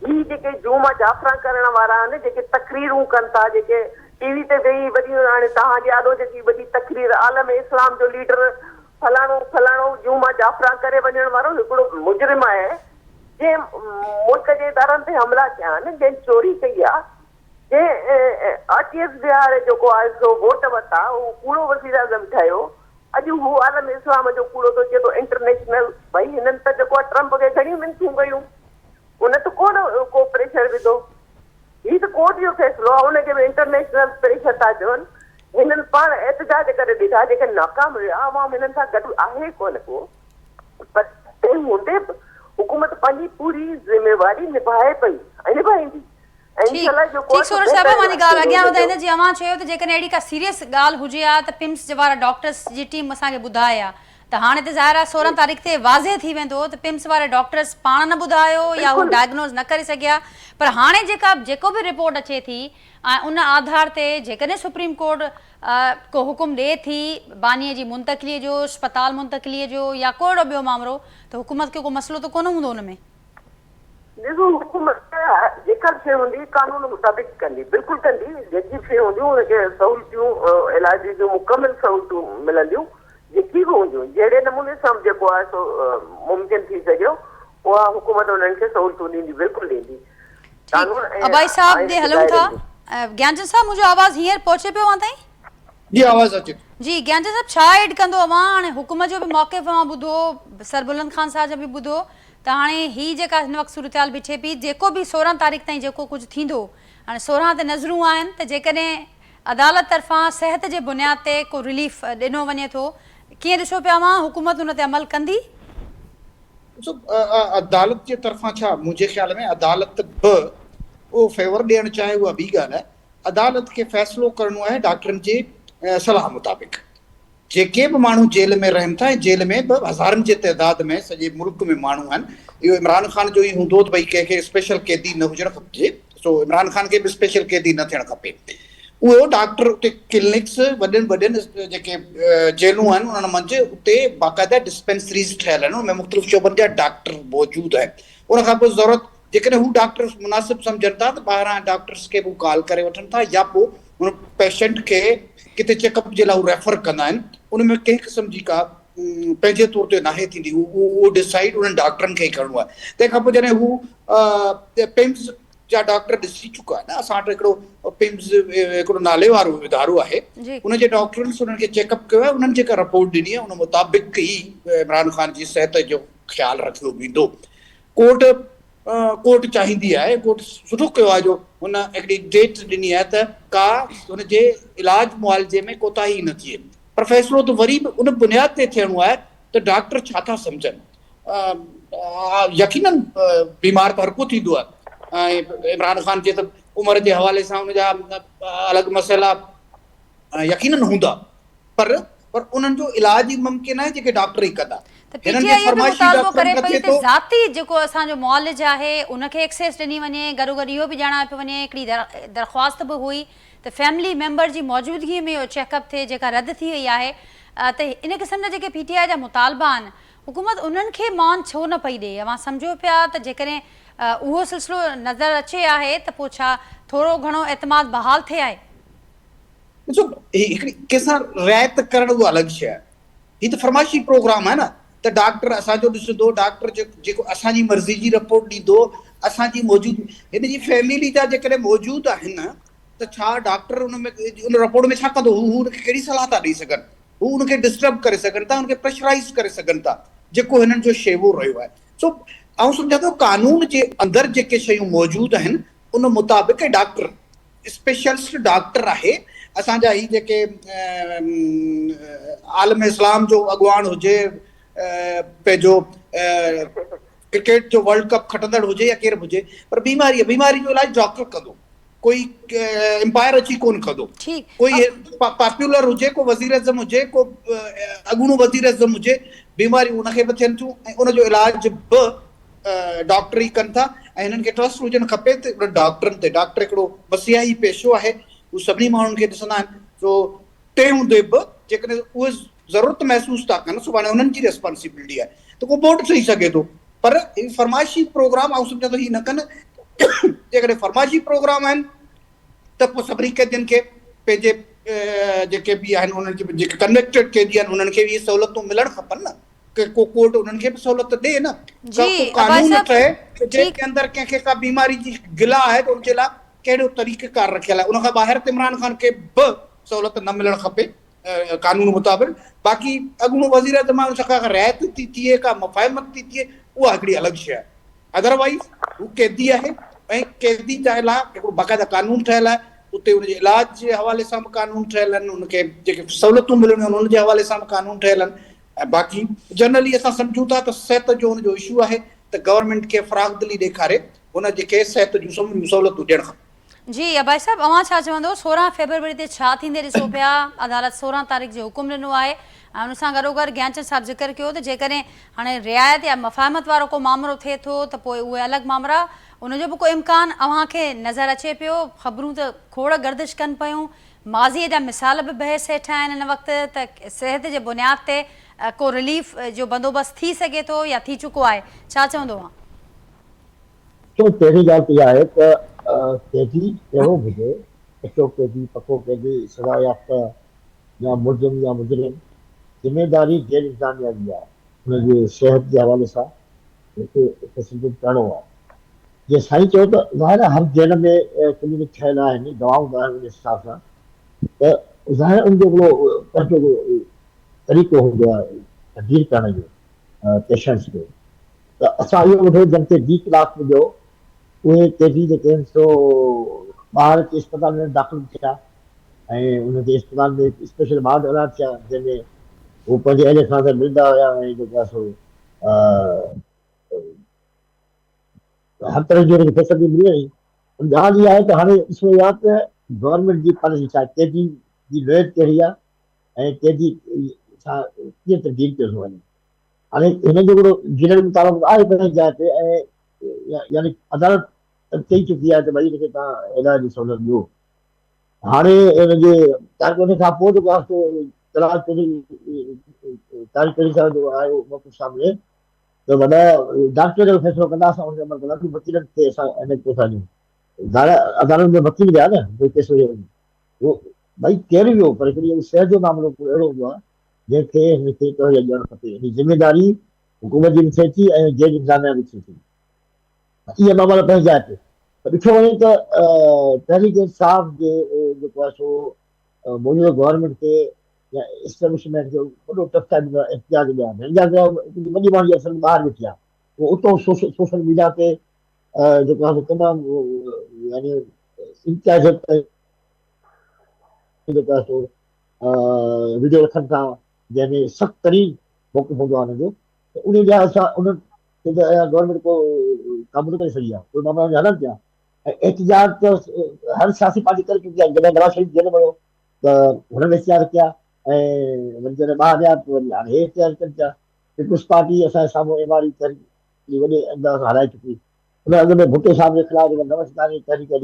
ही जेके जूमा जाफ़रा करण वारा आहिनि, जेके तकरीरूं कनि था, जेके टीवी ते वेही वॾियूं, हाणे तव्हांजे आॾो जेकी वॾी तकरीर आलम इस्लाम जो लीडर फलाणो फलाणो जूमा जाफ़रा करे वञण वारो हिकिड़ो मुजरिम आहे, जंहिं मुल्क जे इदारनि ते हमला कया आहिनि, जंहिं चोरी कई आहे, जंहिं RTS बिहार जेको आहे सो वोट वरिता, उहो कूड़ो वज़ीर आज़म ठहियो, अॼु हू आलम इस्लाम जो कूड़ो थो अचे थो इंटरनेशनल। भई हिननि त जेको आहे ट्रम्प खे घणियूं मिनतूं कयूं, उन त कोन को प्रेशर विधो, हीउ त कोर्ट जो फ़ैसिलो आहे, हुनखे बि इंटरनेशनल प्रेशर था चवनि। हिननि पाण एहतजाज करे ॾिठा, जेके नाकाम हुया, आवाम हिननि सां गॾु आहे कोन को, पर तंहिं हूंदे बि हुकूमत पंहिंजी पूरी ज़िम्मेवारी निभाए पई ऐं निभाईंदी। ऐं ठीक सूरज साहब मानी ॻाल्हि अॻियां वधाईंदे जीअं अवां चयो त जेकॾहिं अहिड़ी का सीरियस ॻाल्हि हुजे हा त पिम्स वारा डॉक्टर्स जी टीम असांखे ॿुधाया त हाणे त ज़ाहिर आहे 16 तारीख़ ते वाज़े थी वेंदो त पिम्स वारे डॉक्टर्स पाण न ॿुधायो या हू डायग्नोज़ न करे सघिया पर हाणे जेको बि रिपोर्ट अचे थी ऐं उन आधार ते जेकॾहिं सुप्रीम कोर्ट को हुकुम ॾिए थी बानीअ जी मुंतक़िलीअ जो अस्पताल मुंतक़िलीअ जो या को अहिड़ो ॿियो मामिलो त हुकूमत खे को मसइलो त कोन हूंदो हुन में देखो हुकूमत जेका शइ हूंदी कानून मुताबिक़ कंदी बिल्कुलु कंदी जेकी शइ हूंदियूं उनखे सहूलियतूं इलाज जूं मुकमिल सहूलियतूं मिलंदियूं जेकी बि हूंदियूं जहिड़े नमूने सां जेको आहे सो मुमकिन थी सघियो उहा हुकूमत उन्हनि खे सहूलियतूं ॾींदी बिल्कुलु ॾींदी अबाई साहब ॾे हलूं था ज्ञानचंद साहब मुंहिंजो आवाज़ हींअर पहुचे पियो अवां ताईं जी आवाज़ अचे जी ज्ञानचंद साहब छा एड कंदो अवां हाणे हुकूमत जो बि मौक़िफ़ अवां ॿुधो सरबुलंद खान साहब जो बि ॿुधो त हाणे ही जेका हिन वक़्तु सूरत बीठे पई जेको बि 16 तारीख़ ताईं जेको कुझु थींदो हाणे 16 ते नज़रूं आहिनि त जेकॾहिं अदालत तरफ़ां सिहत जे बुनियाद ते को रिलीफ ॾिनो वञे थो कीअं ॾिसो पिया मां हुकूमत उन ते अमल कंदी अदालत जे तरफ़ां छा मुंहिंजे ख़्याल में अदालत बि उहो फेवर ॾियणु चाहे उहा ॿी ॻाल्हि आहे अदालत खे फ़ैसिलो करिणो आहे डॉक्टरनि जे सलाह मुताबिक़ जेके बि माण्हू जेल में रहनि था जेल में बि हज़ारनि जे तइदाद में सॼे मुल्क में माण्हू आहिनि इहो इमरान ख़ान जो ई हूंदो त भई कंहिंखे स्पेशल कैदी न हुजणु खपजे सो इमरान ख़ान खे बि स्पेशल कैदी न थियणु खपे उहो डॉक्टर उते क्लिनिक्स वॾनि जेके जेलूं आहिनि उन्हनि मंझि उते बाक़ाइदा डिस्पेंसरीज़ ठहियल आहिनि उनमें मुख़्तलिफ़ शोबनि जा डॉक्टर मौजूदु आहिनि उन खां पोइ ज़रूरत जेकॾहिं हू डॉक्टर मुनासिबु सम्झनि था त ॿाहिरां डॉक्टर्स खे बि कॉल करे वठनि था या पोइ हुन पेशेंट खे किथे चेकअप जे लाइ हू रेफर कंदा आहिनि उनमें कंहिं क़िस्म जी का पंहिंजे तौर ते नाहे थींदी उहो डिसाइड उन्हनि डॉक्टरनि खे ई करिणो आहे तंहिंखां पोइ जॾहिं हू पिम्स जा डॉक्टर ॾिसी चुका आहिनि असां वटि हिकिड़ो पिम्स हिकिड़ो नाले वारो इदारो आहे उनजे डॉक्टरनि उन्हनि खे चेकअप कयो आहे उन्हनि जेका रिपोर्ट ॾिनी आहे उन मुताबिक़ ई इमरान ख़ान जी सिहत जो ख़्यालु रखियो वेंदो कोर्ट चाहींदी आहे कोर्ट सुठो कयो आहे जो हुन हिकिड़ी डेट ॾिनी आहे त का हुनजे इलाज मुआवज़े में कोताही न थिए पर फ़ैसिलो त वरी बि उन बुनियाद ते थियणो आहे त डॉक्टर छा था सम्झनि यकीनन बीमार त हर को थींदो आहे ऐं इमरान ख़ान जे त उमिरि जे हवाले सां हुनजा अलॻि मसइला यकीनन हूंदा पर उन्हनि जो इलाज ई मुमकिन आहे जेके डॉक्टर ई कंदा ज़ाती जेको असांजो मुआलिज आहे उनखे एक्सेस ॾिनी वञे गॾोगॾु इहो बि ॼाणाए पियो वञे हिकिड़ी दरख़्वास्त बि हुई त फैमिली मेंबर जी मौजूदगीअ में इहो चेकअप थिए जेका रद्द थी वई आहे त इन क़िस्म जा जेके PTI जा मुतालबा आहिनि हुकूमत उन्हनि खे मान छो न पई ॾिए अवां सम्झो पिया त जेकॾहिं उहो सिलसिलो नज़र अचे आहे त पोइ छा थोरो घणो एतमाद बहाल थिए आहे ॾिसो हिकिड़ी कंहिंसां रिआयत करणु उहा अलॻि शइ आहे हीअ त फरमाइशी प्रोग्राम आहे न त डॉक्टर असांजो ॾिसंदो डॉक्टर जेको असांजी मर्ज़ी जी रिपोर्ट ॾींदो असांजी मौजूद हिन जी फैमिली जा जेकॾहिं मौजूदु आहिनि त छा डॉक्टर उन रिपोर्ट में छा कंदो हू हुनखे कहिड़ी सलाह था ॾेई सघनि हू हुनखे डिस्टर्ब करे सघनि था हुनखे प्रेशराइज़ करे सघनि था जेको हिननि जो शेवो रहियो आहे सो ऐं सम्झां थो कानून जे अंदरि जेके शयूं मौजूदु आहिनि उन मुताबिक़ डॉक्टर स्पेशलिस्ट डॉक्टर आहे असांजा ही जेके आलम इस्लाम जो अॻुवान हुजे पंहिंजो क्रिकेट जो वर्ल्ड कप खटंदड़ हुजे या केरु बि हुजे पर बीमारी जो इलाज डॉक्टर कंदो कोई एम्पायर अची कोन कंदो कोई पॉपुलर हुजे को वज़ीर आज़म हुजे को अॻूणो वज़ीर आज़म हुजे बीमारियूं उनखे बि थियनि थियूं ऐं उनजो इलाज बि डॉक्टर ई कनि था ऐं हिननि खे ट्रस्ट हुजणु खपे त उन डॉक्टरनि ते डॉक्टर हिकिड़ो मसियाही पेशो आहे उहे सभिनी माण्हुनि खे ॾिसंदा आहिनि सो तंहिं हूंदे बि जेकॾहिं उहे ज़रूरत महसूसु था कनि सुभाणे हुननि जी रेस्पॉन्सिबिलिटी आहे त को बोर्ड थी सघे थो पर फरमाइशी प्रोग्राम ऐं सम्झां थो हीअ न कनि जेकॾहिं फरमाइशी प्रोग्राम आहिनि त पोइ सभिनी कैदियुनि खे पंहिंजे जेके बि आहिनि उन्हनि खे जेके कन्विक्टेड कैदी आहिनि उन्हनि खे बि इहे सहूलियतूं मिलणु खपनि न को कोर्ट उन्हनि खे बि सहूलियत ॾे न कानून ठहे जंहिंजे अंदरि कंहिंखे का बीमारी जी गिला आहे त उनजे लाइ कहिड़ो तरीक़ेकार रखियल आहे उनखां ॿाहिरि त इमरान ख़ान खे बि सहूलियत न मिलणु खपे कानून मुताबिक़ बाक़ी अॻूणो वज़ीर आज़म खां रिआयत थी थिए का मुफ़ाहिमत थी थिए उहा हिकिड़ी अलॻि शइ आहे अदरवाइज़ हू कैदी आहे ऐं कैदी जे लाइ हिकिड़ो बाक़ाइदा कानून ठहियल आहे उते उनजे इलाज जे हवाले सां बि कानून ठहियल आहिनि उनखे जेके सहूलियतूं मिलणियूं आहिनि उनजे हवाले सां बि कानून ठहियल आहिनि ऐं बाक़ी जनरली असां सम्झूं था त सिहत जो हुनजो इशू आहे त गवर्नमेंट खे फ़राख़ दिली ॾेखारे हुनजे खे सिहत जूं सहूलियतूं ॾियणु खपे जी अबाई साहब अवां छा चवंदो 16 फेब्रुवरी ते छा थींदे ॾिसो पिया अदालत 16 तारीख़ जो हुकुम ॾिनो आहे ऐं उन सां गॾोगॾु ज्ञानचंद साहिब ज़िक्र कयो त जेकॾहिं हाणे रिआयत या मफ़ाहमत वारो को मामिलो थिए थो त पोइ उहे अलॻि मामला उनजो बि को इम्कान अव्हांखे नज़र अचे पियो ख़बरूं त खोड़ गर्दिश कनि पियूं माज़ीअ जा मिसाल बि बहस हेठि आहिनि हिन वक़्तु त सिहत जे बुनियाद ते को रिलीफ जो बंदोबस्तु थी सघे थो या थी चुको आहे छा चवंदो आहे तो पहिरीं ॻाल्हि त इहा आहे त कैदी कहिड़ो बि हुजे कचो कैदी पको कैदी सज़ा याफ़्ता या मुलज़िम या मुजरिम ज़िमेदारी जेल इंतज़ामिया जी आहे हुनजे सिहत जे हवाले सां हिकु तसदुद करिणो आहे जीअं साईं चयो त ज़ाहिर आहे हर जेल में क्लिनिक ठहियल आहिनि दवाऊं बि आहिनि उन हिसाब सां त ज़ाहिर उनजो हिकिड़ो पंहिंजो तरीक़ो हूंदो आहे डील करण जो पेशेंट्स खे त असां इहो ॿुधो जंहिं ते डी क्लास मिलियो उहे कैदी जेके आहिनि सो ॿाहिरि अची इस्पताल में दाख़िल थिया ऐं उनजे इस्पताल में स्पेशल वार्ड अलॉट थिया जंहिंमें हू पंहिंजे अहिड़े सां गॾु मिलंदा हुया ऐं जेको आहे सो हर तरह जी हुनखे फैसिलिटी मिली वई ॻाल्हि इहा आहे त हाणे ॾिसो इहा त गवर्नमेंट जी पॉलिसी छा आहे कैदी जी लोयत कहिड़ी आहे ऐं कैदी सां कीअं तब्दील कयो थो वञे हाणे हिन जो हिकिड़ो जिले मुताबिक़ आहे पंहिंजी जाइ ते ऐं यानी अदालत चई चुकी आहे त भई हिनखे तव्हां इलाज जी सहूलियत ॾियो हाणे हिनजे उन खां पोइ जेको आहे सो तारीख़ सां जो आयो मौक़िफ़ सामने त वॾा डॉक्टर जो फ़ैसिलो कंदा असां हुनखे अमल कंदासीं वकीलनि खे असां हिन पैसा ॾियूं अदालत में वकील विया न कोई पैसो ॾियो उहो भई केरु वियो पर हिकिड़ी सिहत जो मामिलो अहिड़ो हूंदो आहे जंहिंखे हिनखे तवजो ॾियणु खपे हिन ज़िमेदारी हुकूमत जी बि थिए थी ऐं जेल इंतज़ामिया बि थिए थी इहे मामला पंहिंजी जाइ ते त ॾिठो वञे त तहरीक इंसाफ़ जे जेको आहे सो मौजूदा गवर्नमेंट खे या एस्टेब्लिशमेंट खे वॾो टफ टाइम एहतियात ॾिया वॾी माण्हू जी असल ॿाहिरि वेठी आहे उहो उतां सोशल मीडिया ते जेको आहे तमामु यानी इम्तियाज़ जेको आहे सो वीडियो रखनि था जंहिंमें सख़्तु तरीन मौक़िफ़ हूंदो आहे हुनजो त उन लिहाज़ सां उन्हनि गवर्नमेंट को कमु न करे सघी आहे कोई मामला हलनि पिया ऐं एहतिजाज त हर सियासी पार्टी करे चुकी आहे जॾहिं नवाज़ शरीफ़ जेल वियो त हुननि एहतियाज कया ऐं वरी जॾहिं ॿाहिरि विया त वरी हाणे हे एहतियाज कनि पिया पीपुल्स पार्टी असांजे साम्हूं एमआरई तहरीक वॾे अंदाज़ सां हलाए चुकी हुन अॻ में भुट्टो साहिब जे ख़िलाफ़ जेका नवसितानी तहरीक ॾी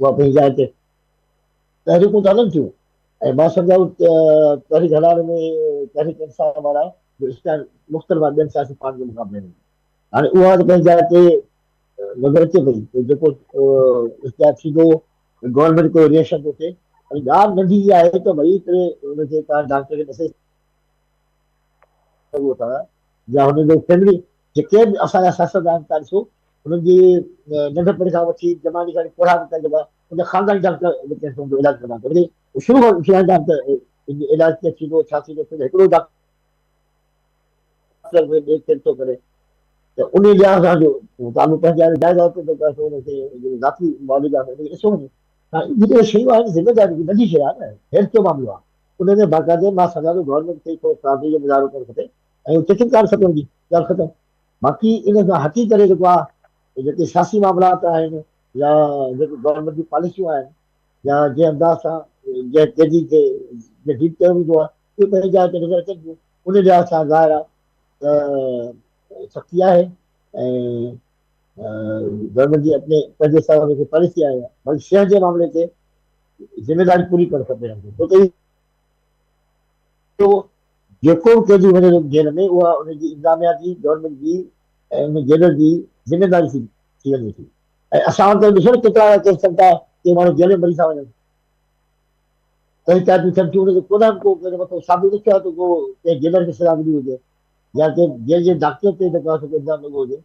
उहा पंहिंजी जाइ ते तहरीकूं त हलनि थियूं ऐं मां सम्झां तहरीक हलाइण में तहरीक इंसाफ़ वारा मुख़्तलिफ़ ॿियनि सियासी पार्टियुनि जे मुक़ाबले में हाणे उहा त पंहिंजी जाइ ते नज़र अचे पई जेको इख़्तियार थींदो गवर्नमेंट को रिएक्शन थो थिए ॻाल्हि नंढी इहा आहे त भई हिकिड़े हुनखे तव्हां डॉक्टर खे ॾिसे सघो था या हुनजो फैमिली जेके बि असांजा सियासतदान था ॾिसो हुननि जी नंढपण खां वठी जमानी खां पढ़ा था जेका हुन ख़ानदानी डॉक्टर हुनजो इलाजु कंदा तॾहिं शुरू खां पुछंदा त इलाजु कीअं थींदो छा थींदो हिकिड़ो डॉक्टर थो करे त उन लिहाज़ सां जो तव्हां पंहिंजे जाइज़ा ते हुनखे ज़ाती मालिक आहे हुनखे ॾिसो वञे जेके शयूं आहिनि ज़िमेदारी नंढी शइ आहे न हेल्थ जो मामिलो आहे उन में बाक़ाइदे मां सम्झां थो गवर्नमेंट खे थोरो क्रांति जो मुज़ाहिरो करणु खपे ऐं चेकिंग करणु खपे हुनजी ॻाल्हि ख़तमु बाक़ी इन खां हटी करे जेको आहे जेके सियासी मामलात आहिनि या जेके गवर्नमेंट जूं पॉलिसियूं आहिनि या जंहिं अंदाज़ सां जंहिं कैदी खे डील कयो वेंदो आहे उहे पंहिंजी जाइ ते नज़र अचनि थियूं उन लिहाज़ सां ज़ाहिर आहे त सख़्ती आहे ऐं गवर्नमेंट जी अपने पंहिंजे हिसाब सां जेकी पॉलिसी आहे भई सिहत जे मामले ते ज़िमेदारी पूरी करणु खपे छो त जेको बि कैदी वञे जेल में उहा उनजी इंतज़ामिया जी गवर्नमेंट जी ऐं उन जेलर जी ज़िमेदारी थी वञे थी ऐं असां वटि ॾिसो न केतिरा केस थियनि था के माण्हू जेल में मरी था वञनि तहक़ीक़ातूं थियनि थियूं हुनखे कोन्ह को मतिलबु साबित न थियो आहे त को कंहिं जेलर खे सज़ा मिली हुजे या कंहिं जेल जे डॉक्टर ते जेको आहे इल्ज़ाम लॻो हुजे त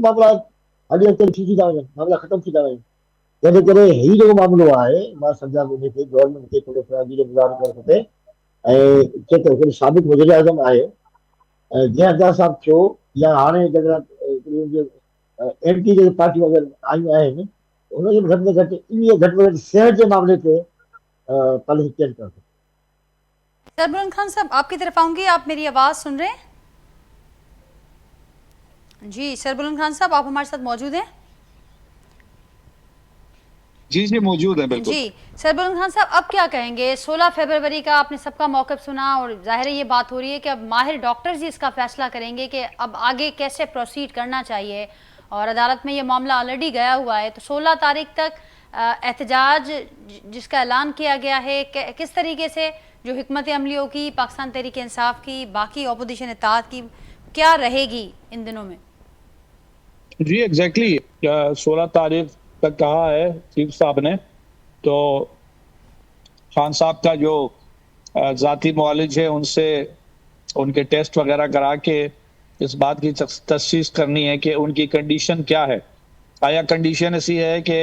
मामला हली अॻिते थी था वञनि मामला ख़तमु थी था वञनि तंहिंजे करे हीउ जेको मामिलो आहे मां सम्झां थो हुनखे गवर्नमेंट खे थोरो क्रांति जो मुज़ाहिरो करणु खपे ऐं चए थो हिकिड़ो साबिक़ वज़ीर आज़म आहे ऐं जंहिं अंदाज़ सां थियो या हाणे जेकॾहिं एंटी जेके पार्टियूं अगरि आयूं आहिनि उनखे घटि में घटि इन घटि में घटि सिहत जे मामले ते पॉलिसी चेंज करणु खपे। सरबुलंद खान साहब आपकी तरफ आऊंगी आप मेरी आवाज़ सुन रहे हैं जी सरबुलंद खान साहब आप हमारे साथ मौजूद हैं जी जी मौजूद है बिल्कुल। जी सरबुलंद खान साहब, अब क्या कहेंगे? 16 फरवरी का आपने सबका मौक़िफ़ सुना और ज़ाहिर है ये बात हो रही है कि अब माहिर डॉक्टर्स ही इसका फैसला करेंगे कि अब आगे कैसे प्रोसीड करना चाहिए, और अदालत में ये मामला ऑलरेडी गया हुआ है। तो 16 तारीख तक एहतजाज जिसका ऐलान किया गया है, किस तरीके से जो हिकमत अमली होगी पाकिस्तान तहरीक इंसाफ की, बाकी अपोजिशन इत्तेहाद की, क्या रहेगी इन दिनों में? जी एग्जैक्टली 16 तारीख तक कहा है चीफ साहब ने। तो खान साहब का जो ज़ाती मुआलिज है उनसे उनके टेस्ट वगैरह करा के इस बात की तशख़ीस करनी है कि उनकी कंडीशन क्या है। आया कंडीशन ऐसी है कि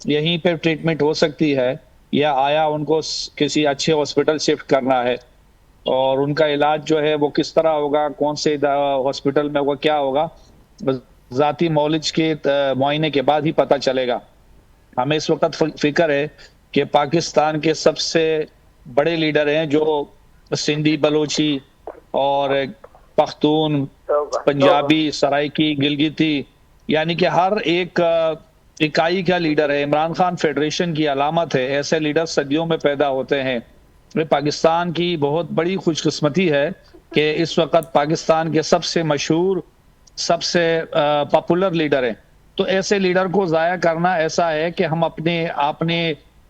यहीं पे ट्रीटमेंट हो सकती है, या आया उनको किसी अच्छे हॉस्पिटल शिफ्ट करना है, और उनका इलाज जो है वो किस तरह होगा, कौन से हॉस्पिटल में होगा, क्या होगा, ज़ाती मौलिज के मुआयने के बाद ही पता चलेगा। हमें इस वक्त फिक्र है कि पाकिस्तान के सबसे बड़े लीडर हैं जो सिंधी, बलोची और पख्तून, पंजाबी, सराइकी, गिलगिती, यानी कि हर एक इकाई का लीडर है। इमरान खान फेडरेशन की अलामत है। ऐसे लीडर सदियों में पैदा होते हैं। पाकिस्तान की बहुत बड़ी खुशकिस्मती है कि इस वक्त पाकिस्तान के सबसे मशहूर, सबसे पॉपुलर लीडर हैं। तो ऐसे लीडर को ज़ाया करना ऐसा है कि हम अपने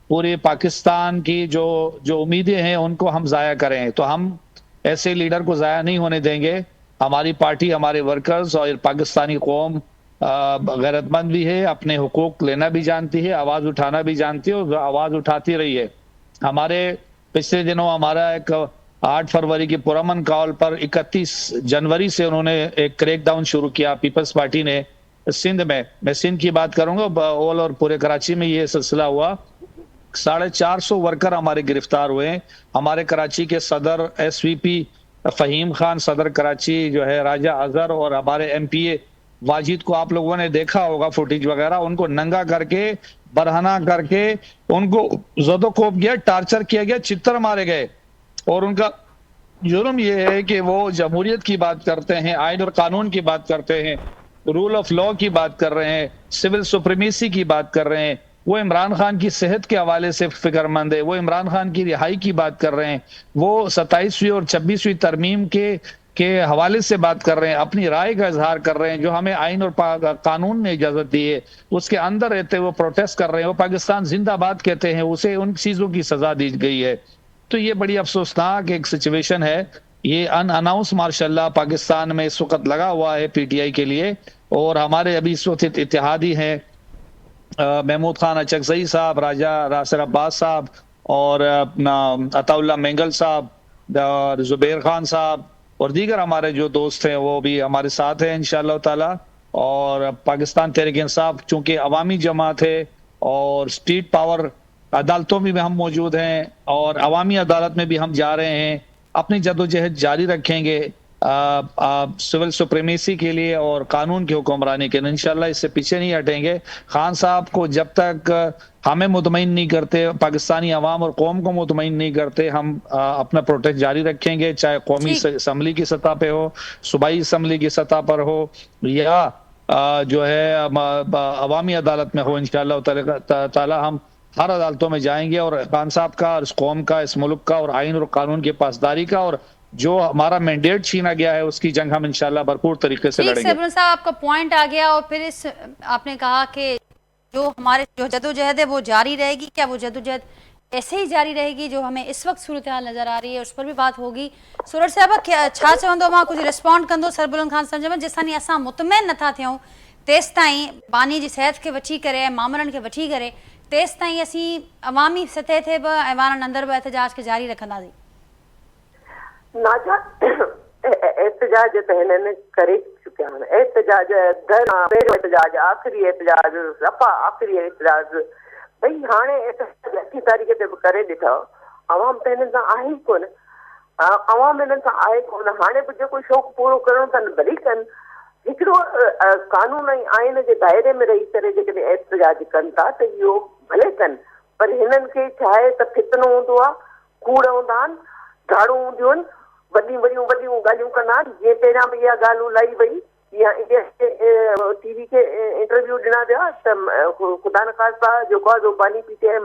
पूरे पाकिस्तान की जो उम्मीदें हैं उनको हम ज़ाया करें। तो हम ऐसे लीडर को ज़ाया नहीं होने देंगे। हमारी पार्टी, हमारे वर्कर्स और पाकिस्तानी कौम गैरतमंद भी है, अपने हुकूक लेना भी जानती है, आवाज़ उठाना भी जानती है और आवाज़ उठाती रही है। हमारे पिछले दिनों हमारा एक 8 फरवरी की पुरअमन कॉल पर 31 जनवरी से उन्होंने एक क्रैकडाउन शुरू किया पीपल्स पार्टी ने सिंध में। मैं सिंध की बात करूंगा, ऑल और पूरे कराची में ये सिलसिला हुआ। 450 वर्कर हमारे गिरफ्तार हुए। हमारे कराची के सदर SVP फहीम खान, सदर कराची जो है राजा अजहर, और हमारे MPA वाजिद को आप लोगों ने देखा होगा फुटेज वगैरह, उनको नंगा करके, बरहना करके उनको ज़दोकोब किया, टार्चर किया गया, चित्तर मारे गए। और उनका जुर्म ये है कि वो जमहूरियत की बात करते हैं, आइन और कानून की बात करते हैं, रूल ऑफ लॉ की बात कर रहे हैं, सिविल सुप्रीमेसी की बात कर रहे हैं। वो इमरान खान की सेहत के हवाले से फिक्रमंद है। वो इमरान खान की रिहाई की बात कर रहे हैं। वो 27वीं और 26वीं तरमीम के हवाले से बात कर रहे हैं, अपनी राय का इजहार कर रहे हैं, जो हमें आइन और कानून ने इजाजत दी है उसके अंदर रहते वो प्रोटेस्ट कर रहे हैं। वो पाकिस्तान जिंदाबाद कहते हैं, उसे उन चीजों की सजा दी गई है। तो ये बड़ी अफसोसनाक एक सिचुएशन है। ये अनअनाउंस मार्शल्लाह पाकिस्तान में इस वक्त लगा हुआ है PTI के लिए। और हमारे अभी इस वक्त इत्तेहादी हैं महमूद खान अचकजई साहब, राजा रासिर अब्बास साहब, और अपना अताउल्लाह मेंगल साहब, और जुबैर खान साहब, और दीगर हमारे जो दोस्त हैं वो भी हमारे साथ हैं इंशाअल्लाह ताला। और पाकिस्तान तहरीक इंसाफ चूंकि अवामी जमात है और स्ट्रीट पावर अदालतों में भी हम मौजूद हैं, और अवामी अदालत में भी हम जा रहे हैं। अपनी जदोजहद जारी रखेंगे सिविल सुप्रीमेसी के लिए और कानून की हुक्मरानी के लिए। इंशाल्लाह इससे पीछे नहीं हटेंगे। खान साहब को जब तक हमें मुतमईन नहीं करते, पाकिस्तानी अवाम और कौम को मुतमईन नहीं करते, हम अपना प्रोटेस्ट जारी रखेंगे, चाहे कौमी असम्बली की सतह पे हो, सूबाई असम्बली की सतह पर हो, या जो है अवामी अदालत में हो। इंशाअल्लाह ताला हम हर अदालतों में जाएंगे और खान साहब का, इस कौम का, इस मुल्क का और आइन और कानून की पासदारी का और जो हमारा मैंडेट छीना गया है उसकी जंग हम इंशाल्लाह भरपूर तरीके से लड़ेंगे। सरबुलंद साहब, आपका पॉइंट आ गया। और फिर आपने कहा कि जो हमारे जदोजहद है वो जारी रहेगी। क्या वो जदोजहद ऐसे ही जारी रहेगी जो हमें इस वक्त सूरत हाल नज़र आ रही है? उस पर भी बात होगी। सूरज साहब क्या छा चवंदो, मां कुछ रिस्पॉन्ड कंदो सरबुलंद खान सम्झ में, जिसानी असां मुतमइन नथा थियूं तेसि ताईं बानी जी सेहत के वठी करे, मामरनि खे वठी करे, तेसि ताईं असीं अवामी सतह ते बि ऐवाननि अंदरि बि एहतजाज खे जारी रखंदासीं। नाजा एहतजाज त हिननि करे चुकिया आहिनि। एहतजाज धरना, पहिरियों एहतजाज, आख़िरी एहतजाज, रफ़ा आख़िरी एहतजाज, भई हाणे एहतजाज 8 तारीख़ ते बि करे ॾिठो। अवाम त हिननि सां आहे ई कोन, अवाम हिननि सां आहे कोन। हाणे बि जेको शौक़ु पूरो करणो अथनि भली कनि। हिकिड़ो कानून ऐं आइन जे दायरे में रही करे जेकॾहिं एहतजाज कनि था त इहो भले कनि, पर हिननि खे छा आहे त फितनो हूंदो आहे, कूड़ हूंदा आहिनि, झाड़ू हूंदियूं आहिनि, वॾियूं ॻाल्हियूं कंदा आहिनि। जीअं पहिरियां बि इहा ॻाल्हि लाई वई या इंडिया टीवी खे इंटरव्यू ॾिना विया त ख़ुदा न ख़ास्ता जेको आहे बानी पीटीआई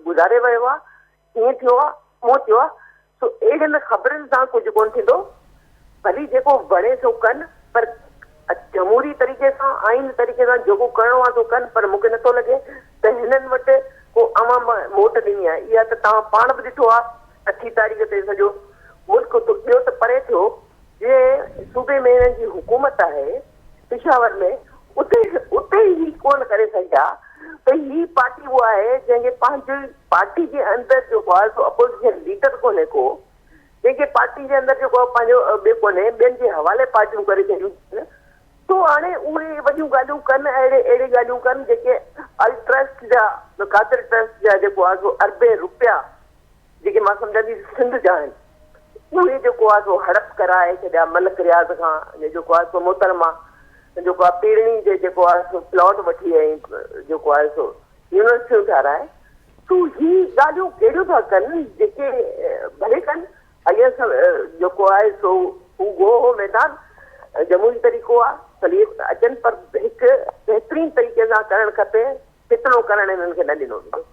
गुज़ारे वियो आहे, ईअं थियो आहे, उहो थियो आहे। सो अहिड़नि ख़बरुनि सां कुझु कोन थींदो। भली जेको वणे सो कनि, पर जमहूरी तरीक़े सां, आइन तरीक़े सां जेको करिणो आहे सो कनि। पर मूंखे नथो लॻे त हिननि वटि को अवाम वोट ॾिनी आहे। इहा त तव्हां पाण बि ॾिठो आहे 8 तारीख़ ते सॼो मुल्क ॿियो त परे थियो, जे सूबे में हिननि जी हुकूमत आहे पिशावर में, उते ई कोन करे सघिया त ही पार्टी उहा आहे जंहिंखे पंहिंजी पार्टी जे अंदरि जेको आहे सो अपोजिशन लीडर कोन्हे को, जंहिंखे पार्टी जे अंदरि जेको आहे पंहिंजो ॿियो कोन्हे, ॿियनि जे हवाले पार्टियूं करे छॾियूं। तो हाणे उहे वॾियूं ॻाल्हियूं कनि, अहिड़े ॻाल्हियूं कनि जेके अल ट्रस्ट जा, क़ादिर ट्रस्ट जा जेको आहे सो अरबे रुपया जेके मां सम्झंदी सिंध जा आहिनि, उहे जेको आहे सो हड़प कराए छॾिया मलिक रियाज़ खां। जेको आहे सो मोहतरमा जेको आहे पीड़नी जे जेको आहे सो प्लॉट वठी ऐं जेको आहे सो यूनिवर्सिटियूं ठाराए। तो ही ॻाल्हियूं कहिड़ियूं था कनि जेके भले कनि। अॻे जेको आहे सो हू गो मैदान जमहूरी तरीक़ो आहे, भली अचनि, पर हिकु बहितरीन तरीक़े सां करणु खपे। फितनो करणु हिननि खे न ॾिनो वेंदो।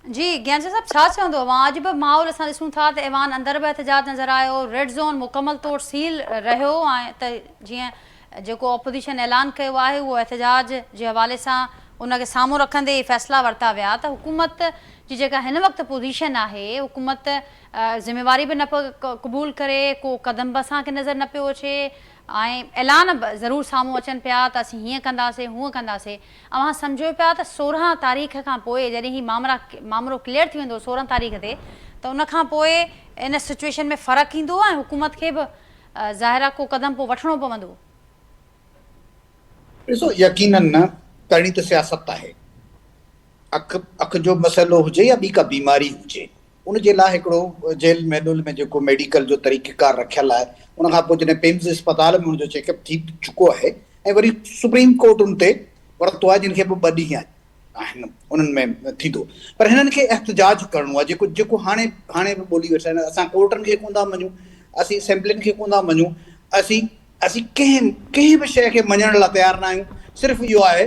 जी ज्ञान साहब, छा चवंदो अवां? अॼु बि माहौल असां ॾिसूं था त ऐवान अंदरि बि एहतजाज नज़र आयो, रेड ज़ोन मुकमल तौर सील रहियो, ऐं त जीअं जेको ऑपोजिशन ऐलान कयो आहे उहो एहतजाज जे हवाले सां उनखे साम्हूं रखंदे ई फ़ैसिला वरिता विया त हुकूमत जी जेका हिन वक़्तु पोज़ीशन आहे, हुकूमत ज़िम्मेवारी बि न पियो क़बूल करे, को क़दम बि असांखे नज़र न पियो अचे, ऐं ऐलान बि ज़रूरु साम्हूं अचनि पिया त असीं हीअं कंदासीं हूअं कंदासीं। अवां सम्झो पिया त 16 तारीख़ खां पोइ जॾहिं ही मामिलो क्लियर थी वेंदो 16 तारीख़ ते, त उनखां पोइ इन सिचुएशन में फ़र्क़ु ईंदो ऐं हुकूमत खे बि ज़ाहिर आहे को क़दम पोइ वठिणो पवंदो। ॾिसो, यकीनन न करणी त सियासत आहे। अख जो मसइलो हुजे या ॿी का बीमारी हुजे, उनजे लाइ हिकिड़ो जेल मैनुअल में जेको मेडिकल जो तरीक़ेकार रखियल आहे, उनखां पोइ जॾहिं पेम्स अस्पताल में हुनजो चेकअप थी चुको आहे ऐं वरी सुप्रीम कोर्ट उन ते वरितो आहे, जिन खे बि 2 ॾींहं आहिनि उन्हनि में थींदो। पर हिननि खे एहतजाज करिणो आहे, जेको हाणे बि ॿोली वेठा आहिनि। असां कोर्टनि खे कोन था मञूं, असीं असेंबलियुनि खे कोन था मञूं, असीं कंहिं बि शइ खे मञण लाइ तयारु न आहियूं। सिर्फ़ु इहो आहे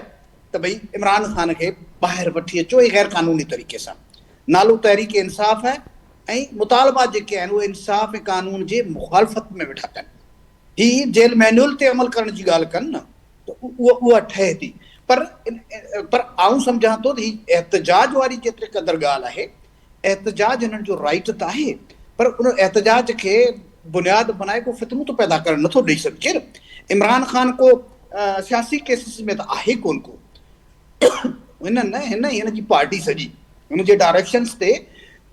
त भई इमरान ख़ान खे ॿाहिरि वठी अचो ऐं गैर क़ानूनी तरीक़े सां। नालो तहरीक इंसाफ़ आहे ऐं मुतालबा जेके आहिनि उहे इंसाफ़ ऐं कानून जे मुखालफ़त में वेठा कनि। ही जेल मैनुअल ते अमल करण जी ॻाल्हि कनि न, त उहा ठहे थी। पर आऊं सम्झां थो त ही एहतजाज वारी जेतिरे क़दुरु ॻाल्हि आहे, एहतजाज हिननि जो राइट त आहे, पर उन एहतजाज खे बुनियाद बनाए को फितनो तो पैदा करणु नथो ॾेई सघिजे न। इमरान ख़ान को सियासी केसिस में त आहे कोन को, हिन जी पार्टी सॼी हुन जे डायरेक्शन्स ते